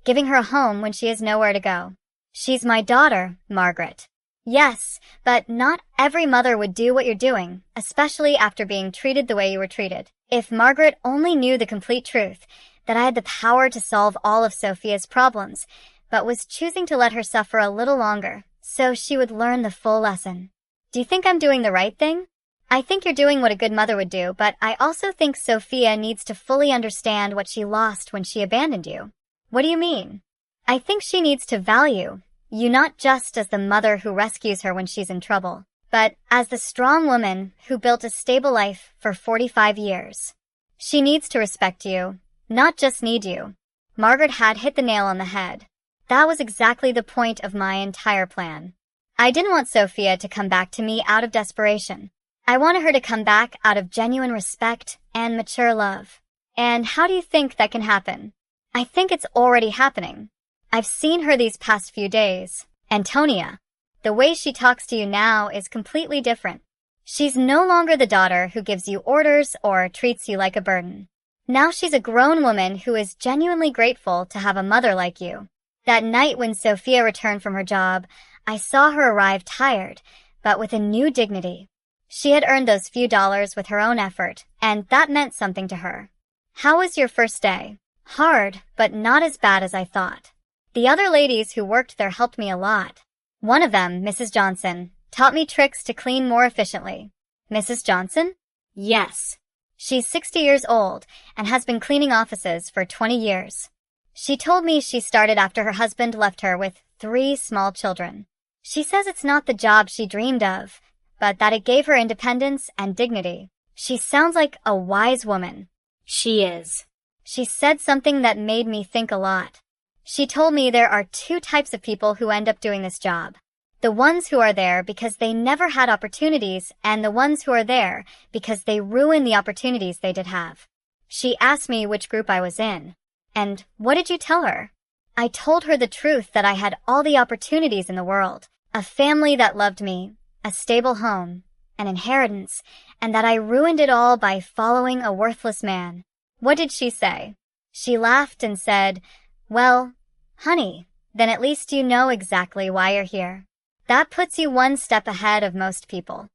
giving her a home when she has nowhere to go. She's my daughter, Margaret. Yes, but not every mother would do what you're doing, especially after being treated the way you were treated. If Margaret only knew the complete truth, that I had the power to solve all of Sophia's problems, but was choosing to let her suffer a little longer, so she would learn the full lesson. Do you think I'm doing the right thing? I think you're doing what a good mother would do, but I also think Sophia needs to fully understand what she lost when she abandoned you. What do you mean? I think she needs to value you not just as the mother who rescues her when she's in trouble, but as the strong woman who built a stable life for 45 years. She needs to respect you, not just need you. Margaret had hit the nail on the head. That was exactly the point of my entire plan. I didn't want Sophia to come back to me out of desperation. I wanted her to come back out of genuine respect and mature love. And how do you think that can happen? I think it's already happening. I've seen her these past few days. Antonia, the way she talks to you now is completely different. She's no longer the daughter who gives you orders or treats you like a burden. Now she's a grown woman who is genuinely grateful to have a mother like you. That night when Sophia returned from her job, I saw her arrive tired, but with a new dignity. She had earned those few dollars with her own effort, and that meant something to her. How was your first day? Hard, but not as bad as I thought. The other ladies who worked there helped me a lot. One of them, Mrs. Johnson, taught me tricks to clean more efficiently. Mrs. Johnson? Yes. She's 60 years old and has been cleaning offices for 20 years. She told me she started after her husband left her with 3 small children. She says it's not the job she dreamed of, but that it gave her independence and dignity. She sounds like a wise woman. She is. She said something that made me think a lot. She told me there are 2 types of people who end up doing this job. The ones who are there because they never had opportunities, and the ones who are there because they ruin the opportunities they did have. She asked me which group I was in. And what did you tell her? I told her the truth that I had all the opportunities in the world, a family that loved me, a stable home, an inheritance, and that I ruined it all by following a worthless man. What did she say? She laughed and said, "Well, honey, then at least you know exactly why you're here." That puts you one step ahead of most people.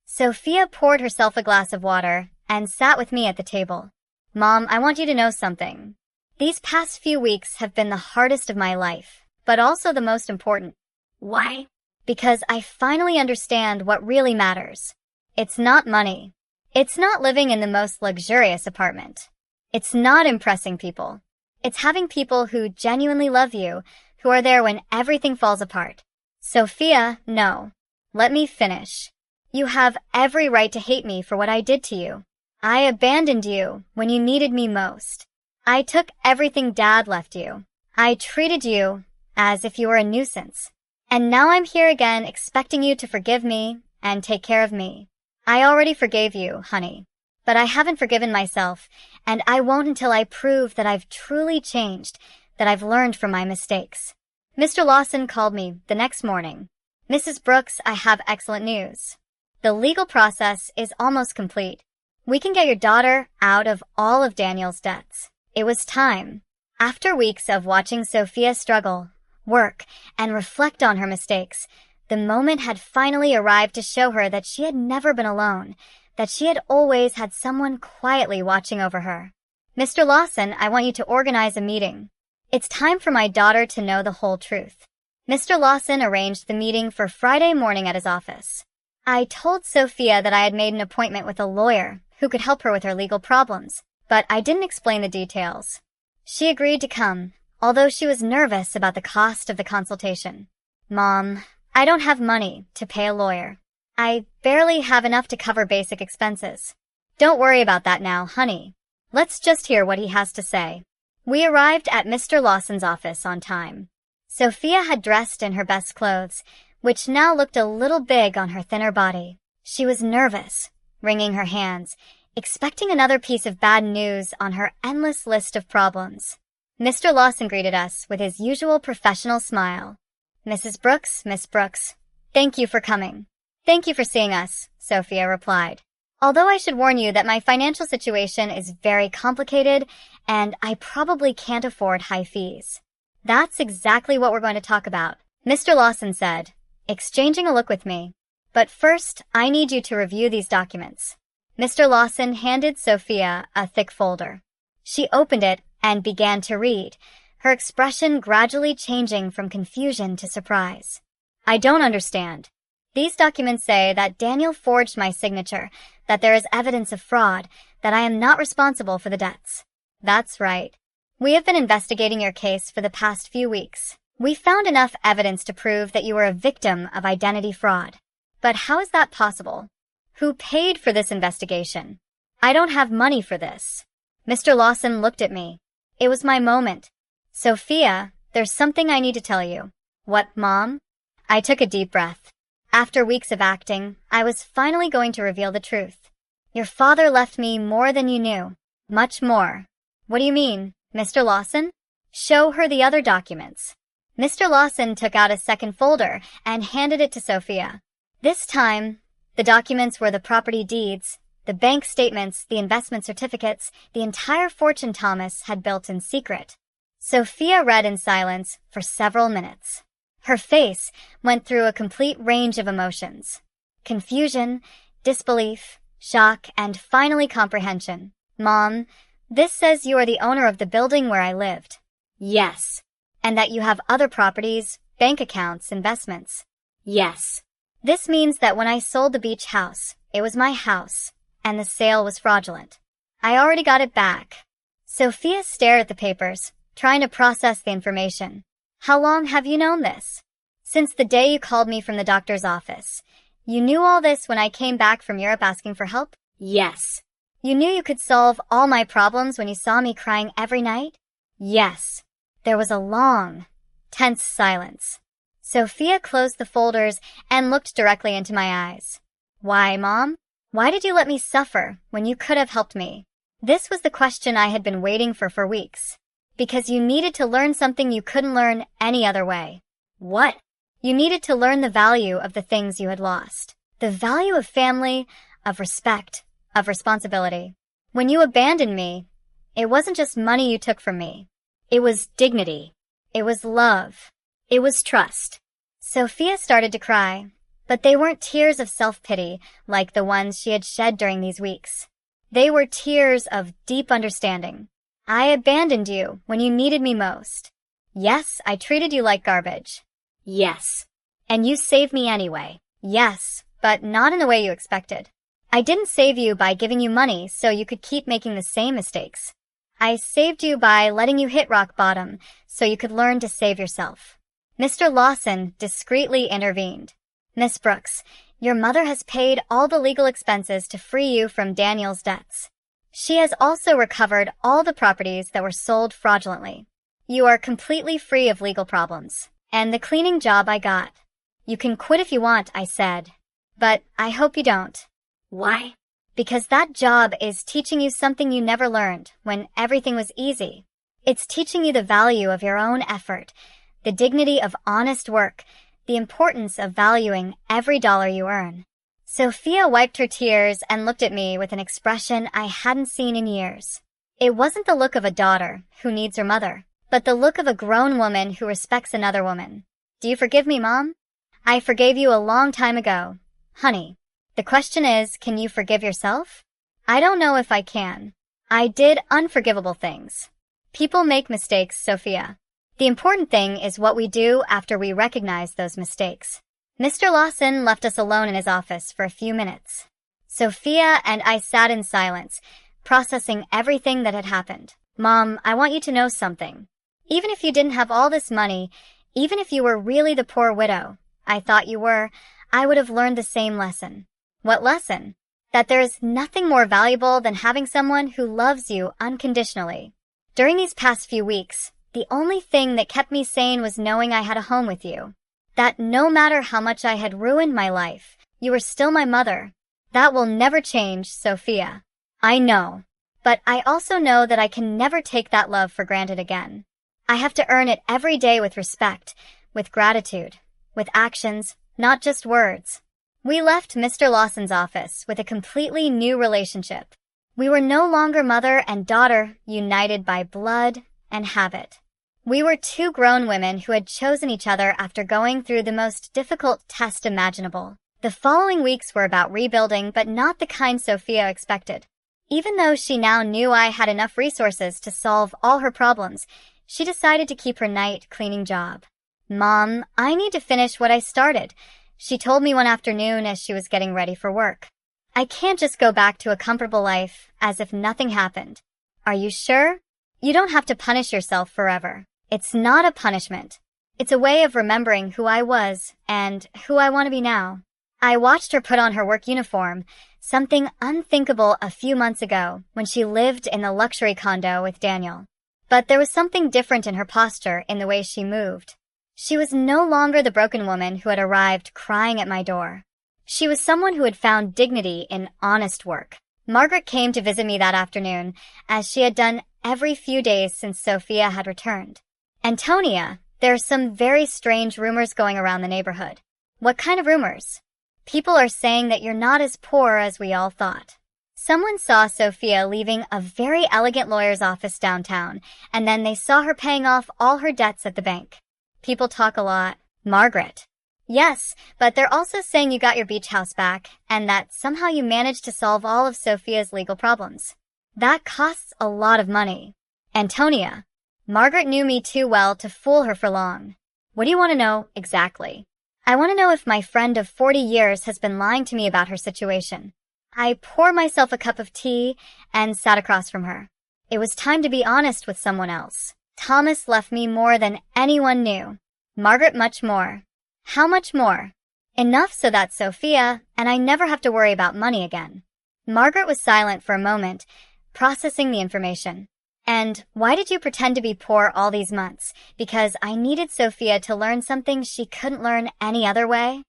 Sophia poured herself a glass of water and sat with me at the table. "Mom, I want you to know something. These past few weeks have been the hardest of my life, but also the most important. Why? Because I finally understand what really matters. It's not money. It's not living in the most luxurious apartment. It's not impressing people. It's having people who genuinely love you, who are there when everything falls apart. Sophia, no. Let me finish. You have every right to hate me for what I did to you. I abandoned you when you needed me most. I took everything Dad left you. I treated you as if you were a nuisance. And now I'm here again expecting you to forgive me and take care of me. I already forgave you, honey. But I haven't forgiven myself, and I won't until I prove that I've truly changed, that I've learned from my mistakes. Mr. Lawson called me the next morning. Mrs. Brooks, I have excellent news. The legal process is almost complete. We can get your daughter out of all of Daniel's debts. It was time. After weeks of watching Sophia struggle, work, and reflect on her mistakes, the moment had finally arrived to show her that she had never been alone, that she had always had someone quietly watching over her. Mr. Lawson, I want you to organize a meeting. It's time for my daughter to know the whole truth. Mr. Lawson arranged the meeting for Friday morning at his office. I told Sophia that I had made an appointment with a lawyer who could help her with her legal problems, but I didn't explain the details. She agreed to come, although she was nervous about the cost of the consultation. Mom, I don't have money to pay a lawyer. I barely have enough to cover basic expenses. Don't worry about that now, honey. Let's just hear what he has to say. We arrived at Mr. Lawson's office on time. Sophia had dressed in her best clothes, which now looked a little big on her thinner body. She was nervous, wringing her hands, expecting another piece of bad news on her endless list of problems. Mr. Lawson greeted us with his usual professional smile. Mrs. Brooks, Miss Brooks, thank you for coming. Thank you for seeing us, Sophia replied. Although I should warn you that my financial situation is very complicated and I probably can't afford high fees. That's exactly what we're going to talk about, Mr. Lawson said, exchanging a look with me. But first, I need you to review these documents. Mr. Lawson handed Sophia a thick folder. She opened it and began to read, her expression gradually changing from confusion to surprise. I don't understand. These documents say that Daniel forged my signature, that there is evidence of fraud, that I am not responsible for the debts. That's right. We have been investigating your case for the past few weeks. We found enough evidence to prove that you were a victim of identity fraud. But how is that possible? Who paid for this investigation? I don't have money for this. Mr. Lawson looked at me. It was my moment. Sophia, there's something I need to tell you. What, Mom? I took a deep breath. After weeks of acting, I was finally going to reveal the truth. Your father left me more than you knew. Much more. What do you mean, Mr. Lawson? Show her the other documents. Mr. Lawson took out a second folder and handed it to Sophia. This time, the documents were the property deeds, the bank statements, the investment certificates, the entire fortune Thomas had built in secret. Sophia read in silence for several minutes. Her face went through a complete range of emotions. Confusion, disbelief, shock, and finally comprehension. Mom, this says you are the owner of the building where I lived. Yes. And that you have other properties, bank accounts, investments. Yes. This means that when I sold the beach house, it was my house, and the sale was fraudulent. I already got it back. Sophia stared at the papers, trying to process the information. How long have you known this? Since the day you called me from the doctor's office. You knew all this when I came back from Europe asking for help? Yes. You knew you could solve all my problems when you saw me crying every night? Yes. There was a long, tense silence. Sophia closed the folders and looked directly into my eyes. Why, Mom? Why did you let me suffer when you could have helped me? This was the question I had been waiting for weeks. Because you needed to learn something you couldn't learn any other way. What? You needed to learn the value of the things you had lost. The value of family, of respect, of responsibility. When you abandoned me, it wasn't just money you took from me. It was dignity. It was love. It was trust. Sophia started to cry, but they weren't tears of self-pity like the ones she had shed during these weeks. They were tears of deep understanding. I abandoned you when you needed me most. Yes, I treated you like garbage. Yes. And you saved me anyway. Yes, but not in the way you expected. I didn't save you by giving you money so you could keep making the same mistakes. I saved you by letting you hit rock bottom so you could learn to save yourself. Mr. Lawson discreetly intervened. Miss Brooks, your mother has paid all the legal expenses to free you from Daniel's debts. She has also recovered all the properties that were sold fraudulently. You are completely free of legal problems. And the cleaning job I got. You can quit if you want, I said. But I hope you don't. Why? Because that job is teaching you something you never learned when everything was easy. It's teaching you the value of your own effort, the dignity of honest work, the importance of valuing every dollar you earn. Sophia wiped her tears and looked at me with an expression I hadn't seen in years. It wasn't the look of a daughter who needs her mother, but the look of a grown woman who respects another woman. Do you forgive me, Mom? I forgave you a long time ago. Honey, the question is, can you forgive yourself? I don't know if I can. I did unforgivable things. People make mistakes, Sophia. The important thing is what we do after we recognize those mistakes. Mr. Lawson left us alone in his office for a few minutes. Sophia and I sat in silence, processing everything that had happened. Mom, I want you to know something. Even if you didn't have all this money, even if you were really the poor widow I thought you were, I would have learned the same lesson. What lesson? That there is nothing more valuable than having someone who loves you unconditionally. During these past few weeks, the only thing that kept me sane was knowing I had a home with you. That no matter how much I had ruined my life, you were still my mother. That will never change, Sophia. I know. But I also know that I can never take that love for granted again. I have to earn it every day with respect, with gratitude, with actions, not just words. We left Mr. Lawson's office with a completely new relationship. We were no longer mother and daughter united by blood and habit. We were two grown women who had chosen each other after going through the most difficult test imaginable. The following weeks were about rebuilding, but not the kind Sophia expected. Even though she now knew I had enough resources to solve all her problems, she decided to keep her night cleaning job. Mom, I need to finish what I started, she told me one afternoon as she was getting ready for work. I can't just go back to a comfortable life as if nothing happened. Are you sure? You don't have to punish yourself forever. It's not a punishment. It's a way of remembering who I was and who I want to be now. I watched her put on her work uniform, something unthinkable a few months ago when she lived in the luxury condo with Daniel. But there was something different in her posture, in the way she moved. She was no longer the broken woman who had arrived crying at my door. She was someone who had found dignity in honest work. Margaret came to visit me that afternoon, as she had done every few days since Sophia had returned. Antonia, there are some very strange rumors going around the neighborhood. What kind of rumors? People are saying that you're not as poor as we all thought. Someone saw Sophia leaving a very elegant lawyer's office downtown, and then they saw her paying off all her debts at the bank. People talk a lot. Margaret. Yes, but they're also saying you got your beach house back, and that somehow you managed to solve all of Sophia's legal problems. That costs a lot of money. Antonia. Margaret knew me too well to fool her for long. What do you want to know exactly? I want to know if my friend of 40 years has been lying to me about her situation. I poured myself a cup of tea and sat across from her. It was time to be honest with someone else. Thomas left me more than anyone knew. Margaret much more. How much more? Enough so that Sophia and I never have to worry about money again. Margaret was silent for a moment, processing the information. And why did you pretend to be poor all these months? Because I needed Sophia to learn something she couldn't learn any other way?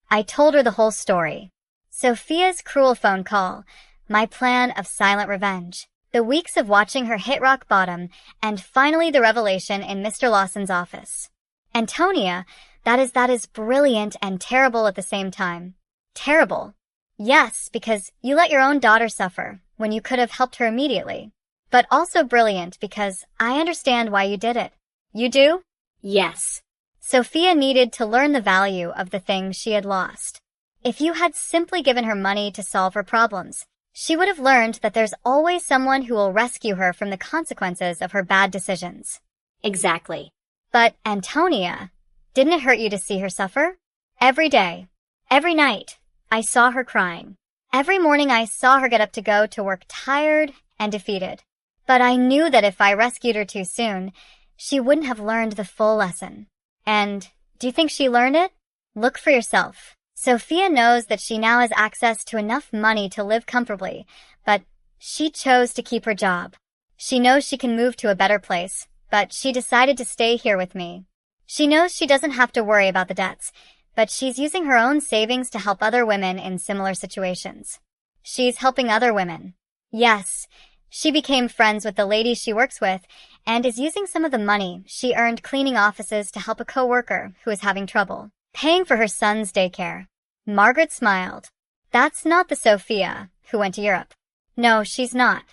I told her the whole story. Sophia's cruel phone call, my plan of silent revenge, the weeks of watching her hit rock bottom, and finally the revelation in Mr. Lawson's office. Antonia, that is brilliant and terrible at the same time. Terrible. Yes, because you let your own daughter suffer when you could have helped her immediately. But also brilliant because I understand why you did it. You do? Yes. Sophia needed to learn the value of the things she had lost. If you had simply given her money to solve her problems, she would have learned that there's always someone who will rescue her from the consequences of her bad decisions. Exactly. But Antonia, didn't it hurt you to see her suffer? Every day, every night, I saw her crying. Every morning I saw her get up to go to work tired and defeated. But I knew that if I rescued her too soon, she wouldn't have learned the full lesson. And do you think she learned it? Look for yourself. Sophia knows that she now has access to enough money to live comfortably, but she chose to keep her job. She knows she can move to a better place, but she decided to stay here with me. She knows she doesn't have to worry about the debts, but she's using her own savings to help other women in similar situations. She's helping other women. Yes, she became friends with the ladies she works with and is using some of the money she earned cleaning offices to help a coworker who is having trouble, paying for her son's daycare. Margaret smiled. That's not the Sophia who went to Europe. No, she's not.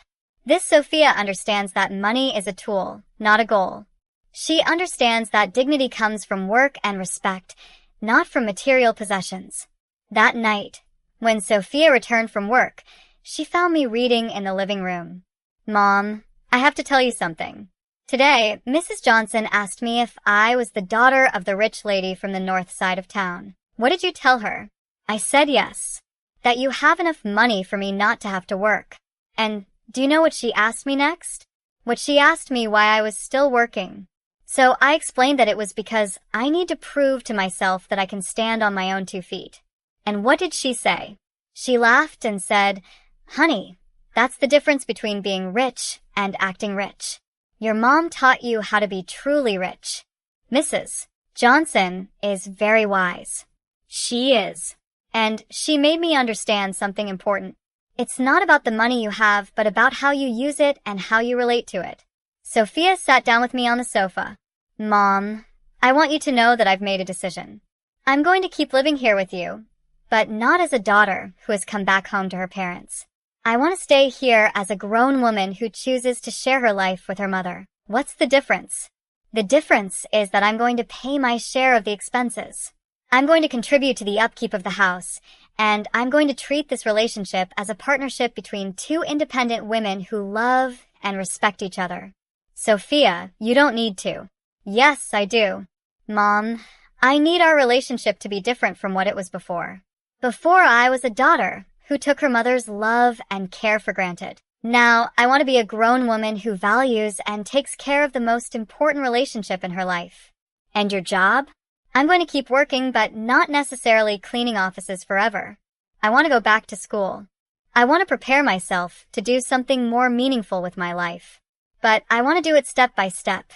This Sophia understands that money is a tool, not a goal. She understands that dignity comes from work and respect, not from material possessions. That night, when Sophia returned from work, she found me reading in the living room. Mom, I have to tell you something. Today, Mrs. Johnson asked me if I was the daughter of the rich lady from the north side of town. What did you tell her? I said yes, that you have enough money for me not to have to work. And do you know what she asked me next? What she asked me why I was still working. So I explained that it was because I need to prove to myself that I can stand on my own 2 feet. And what did she say? She laughed and said, "Honey, that's the difference between being rich and acting rich. Your mom taught you how to be truly rich. Mrs. Johnson is very wise." She is. And she made me understand something important. It's not about the money you have, but about how you use it and how you relate to it. Sophia sat down with me on the sofa. Mom, I want you to know that I've made a decision. I'm going to keep living here with you, but not as a daughter who has come back home to her parents. I want to stay here as a grown woman who chooses to share her life with her mother. What's the difference? The difference is that I'm going to pay my share of the expenses. I'm going to contribute to the upkeep of the house, and I'm going to treat this relationship as a partnership between 2 independent women who love and respect each other. Sophia, you don't need to. Yes, I do. Mom, I need our relationship to be different from what it was before. Before I was a daughter who took her mother's love and care for granted. Now I want to be a grown woman who values and takes care of the most important relationship in her life. And your job? I'm going to keep working, but not necessarily cleaning offices forever. I want to go back to school. I want to prepare myself to do something more meaningful with my life. But I want to do it step by step,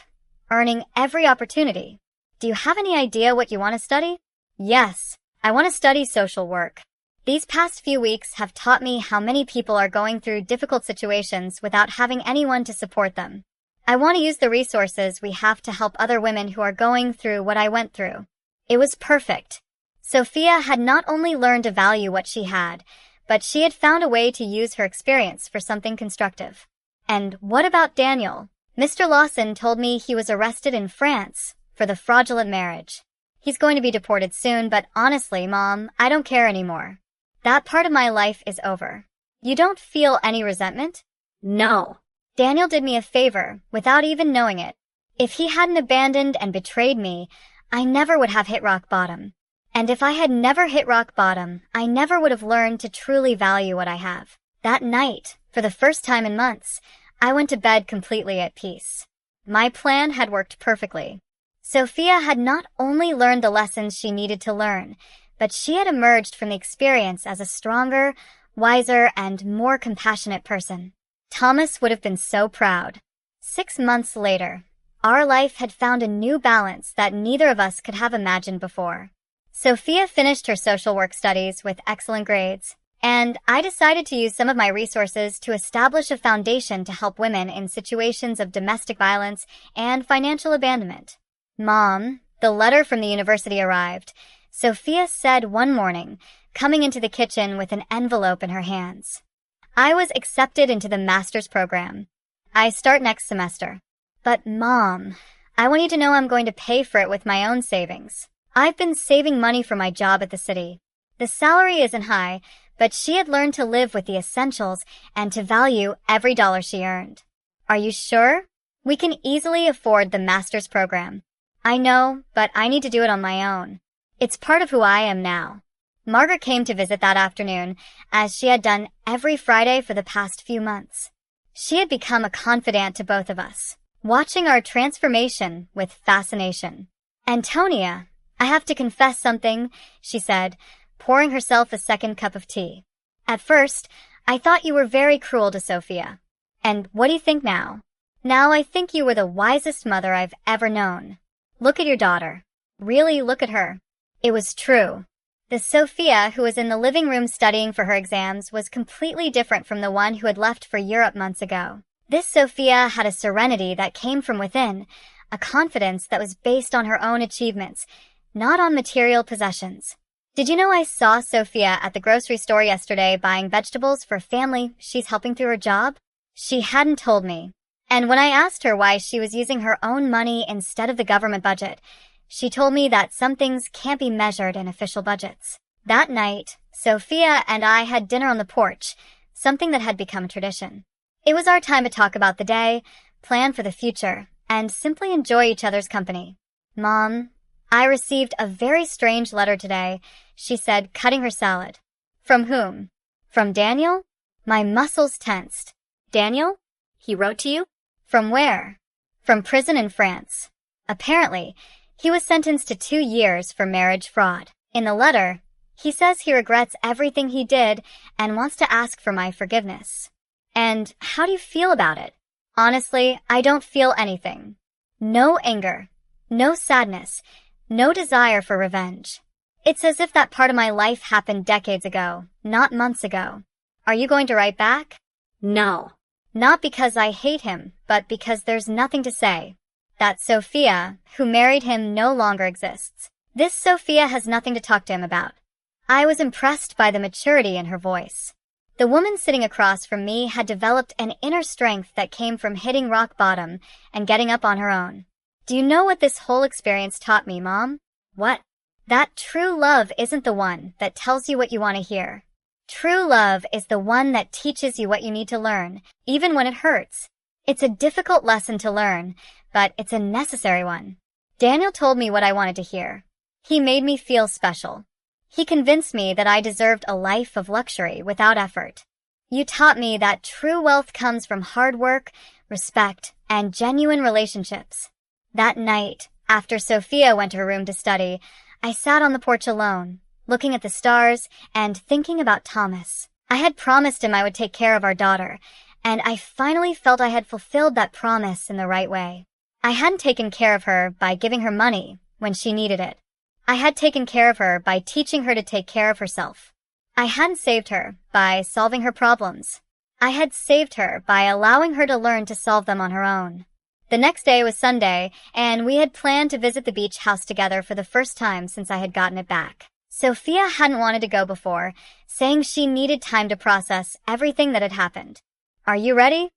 earning every opportunity. Do you have any idea what you want to study? Yes, I want to study social work. These past few weeks have taught me how many people are going through difficult situations without having anyone to support them. I want to use the resources we have to help other women who are going through what I went through. It was perfect. Sophia had not only learned to value what she had, but she had found a way to use her experience for something constructive. And what about Daniel? Mr. Lawson told me he was arrested in France for the fraudulent marriage. He's going to be deported soon, but honestly, Mom, I don't care anymore. That part of my life is over. You don't feel any resentment? No. Daniel did me a favor without even knowing it. If he hadn't abandoned and betrayed me, I never would have hit rock bottom. And if I had never hit rock bottom, I never would have learned to truly value what I have. That night, for the first time in months, I went to bed completely at peace. My plan had worked perfectly. Sophia had not only learned the lessons she needed to learn, but she had emerged from the experience as a stronger, wiser, and more compassionate person. Thomas would have been so proud. 6 months later, our life had found a new balance that neither of us could have imagined before. Sophia finished her social work studies with excellent grades, and I decided to use some of my resources to establish a foundation to help women in situations of domestic violence and financial abandonment. Mom, the letter from the university arrived. Sophia said one morning, coming into the kitchen with an envelope in her hands. I was accepted into the master's program. I start next semester. But Mom, I want you to know I'm going to pay for it with my own savings. I've been saving money for my job at the city. The salary isn't high, but she had learned to live with the essentials and to value every dollar she earned. Are you sure? We can easily afford the master's program. I know, but I need to do it on my own. It's part of who I am now. Margaret came to visit that afternoon, as she had done every Friday for the past few months. She had become a confidant to both of us, watching our transformation with fascination. "Antonia, I have to confess something," she said, pouring herself a second cup of tea. "At first, I thought you were very cruel to Sophia. And what do you think now? Now I think you were the wisest mother I've ever known. Look at your daughter. Really look at her." It was true. The Sophia who was in the living room studying for her exams was completely different from the one who had left for Europe months ago. This Sophia had a serenity that came from within, a confidence that was based on her own achievements, not on material possessions. Did you know I saw Sophia at the grocery store yesterday buying vegetables for a family she's helping through her job? She hadn't told me. And when I asked her why she was using her own money instead of the government budget, she told me that some things can't be measured in official budgets. That night, Sophia and I had dinner on the porch, something that had become tradition. It was our time to talk about the day, plan for the future, and simply enjoy each other's company. "Mom, I received a very strange letter today," she said, cutting her salad. "From whom? From Daniel?" My muscles tensed. "Daniel? He wrote to you? From where?" "From prison in France. Apparently, he was sentenced to 2 years for marriage fraud. In the letter, he says he regrets everything he did and wants to ask for my forgiveness." "And how do you feel about it?" "Honestly, I don't feel anything. No anger, no sadness, no desire for revenge. It's as if that part of my life happened decades ago, not months ago. Are you going to write back?" No. "Not because I hate him, but because there's nothing to say. That Sophia, who married him, no longer exists. This Sophia has nothing to talk to him about." I was impressed by the maturity in her voice. The woman sitting across from me had developed an inner strength that came from hitting rock bottom and getting up on her own. "Do you know what this whole experience taught me, Mom?" "What?" "That true love isn't the one that tells you what you want to hear. True love is the one that teaches you what you need to learn, even when it hurts. It's a difficult lesson to learn, but it's a necessary one." Daniel told me what I wanted to hear. He made me feel special. He convinced me that I deserved a life of luxury without effort. "You taught me that true wealth comes from hard work, respect, and genuine relationships." That night, after Sophia went to her room to study, I sat on the porch alone, looking at the stars and thinking about Thomas. I had promised him I would take care of our daughter, and I finally felt I had fulfilled that promise in the right way. I hadn't taken care of her by giving her money when she needed it. I had taken care of her by teaching her to take care of herself. I hadn't saved her by solving her problems. I had saved her by allowing her to learn to solve them on her own. The next day was Sunday, and we had planned to visit the beach house together for the first time since I had gotten it back. Sophia hadn't wanted to go before, saying she needed time to process everything that had happened. "Are you ready?"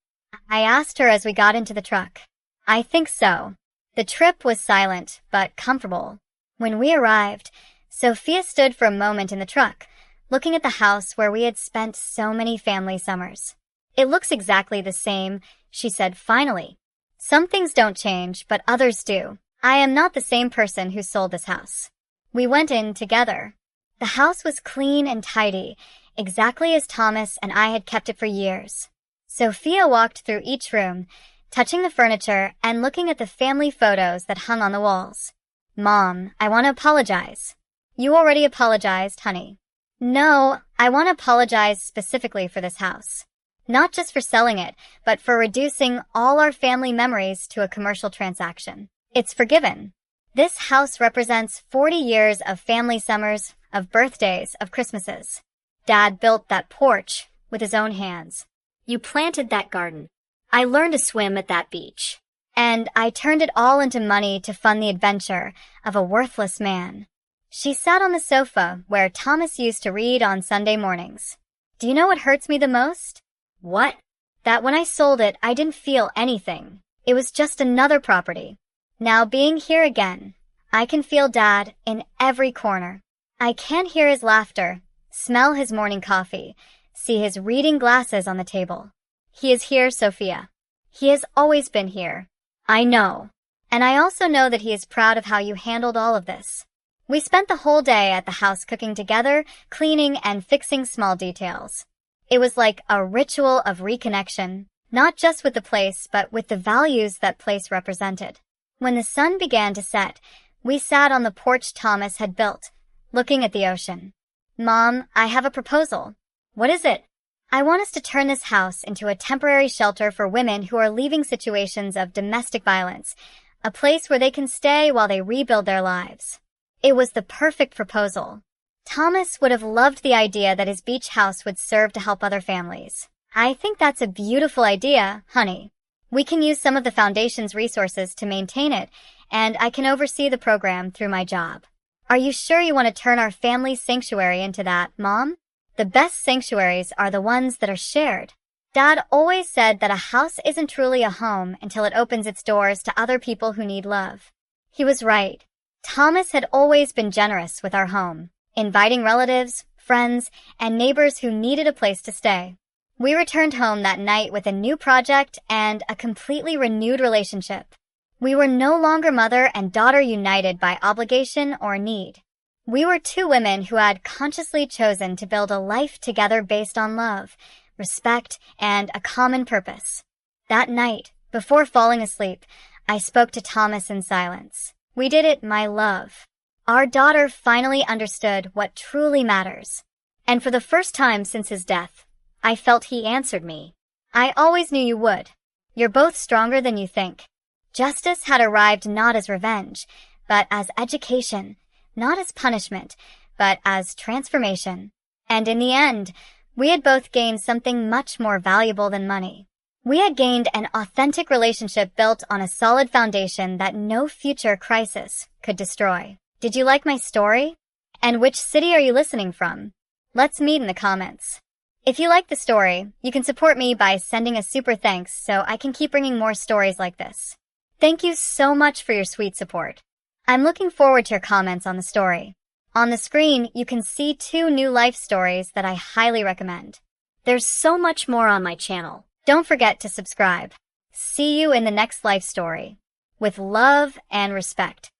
I asked her as we got into the truck. "I think so." The trip was silent, but comfortable. When we arrived, Sophia stood for a moment in the truck, looking at the house where we had spent so many family summers. "It looks exactly the same," she said finally. "Some things don't change, but others do. I am not the same person who sold this house." We went in together. The house was clean and tidy, exactly as Thomas and I had kept it for years. Sophia walked through each room, touching the furniture and looking at the family photos that hung on the walls. "Mom, I want to apologize." "You already apologized, honey." "No, I want to apologize specifically for this house. Not just for selling it, but for reducing all our family memories to a commercial transaction. It's forgiven. This house represents 40 years of family summers, of birthdays, of Christmases. Dad built that porch with his own hands. You planted that garden. I learned to swim at that beach. And I turned it all into money to fund the adventure of a worthless man." She sat on the sofa where Thomas used to read on Sunday mornings. "Do you know what hurts me the most?" What? "That when I sold it, I didn't feel anything. It was just another property. Now being here again, I can feel Dad in every corner. I can't hear his laughter, smell his morning coffee, see his reading glasses on the table. He is here, Sophia. He has always been here. I know. And I also know that he is proud of how you handled all of this. We spent the whole day at the house cooking together, cleaning and fixing small details. It was like a ritual of reconnection, not just with the place, but with the values that place represented. When the sun began to set, we sat on the porch Thomas had built, looking at the ocean. Mom, I have a proposal. What is it? I want us to turn this house into a temporary shelter for women who are leaving situations of domestic violence, a place where they can stay while they rebuild their lives. It was the perfect proposal. Thomas would have loved the idea that his beach house would serve to help other families. I think that's a beautiful idea, honey. We can use some of the foundation's resources to maintain it, and I can oversee the program through my job. Are you sure you want to turn our family sanctuary into that, Mom? The best sanctuaries are the ones that are shared. Dad always said that a house isn't truly a home until it opens its doors to other people who need love. He was right. Thomas had always been generous with our home, inviting relatives, friends, and neighbors who needed a place to stay. We returned home that night with a new project and a completely renewed relationship. We were no longer mother and daughter united by obligation or need. We were two women who had consciously chosen to build a life together based on love, respect, and a common purpose. That night, before falling asleep, I spoke to Thomas in silence. We did it, my love. Our daughter finally understood what truly matters. And for the first time since his death, I felt he answered me. I always knew you would. You're both stronger than you think. Justice had arrived not as revenge, but as education, not as punishment, but as transformation. And in the end, we had both gained something much more valuable than money. We had gained an authentic relationship built on a solid foundation that no future crisis could destroy. Did you like my story? And which city are you listening from? Let's meet in the comments. If you like the story, you can support me by sending a super thanks so I can keep bringing more stories like this. Thank you so much for your sweet support. I'm looking forward to your comments on the story. On the screen, you can see 2 new life stories that I highly recommend. There's so much more on my channel. Don't forget to subscribe. See you in the next life story. With love and respect.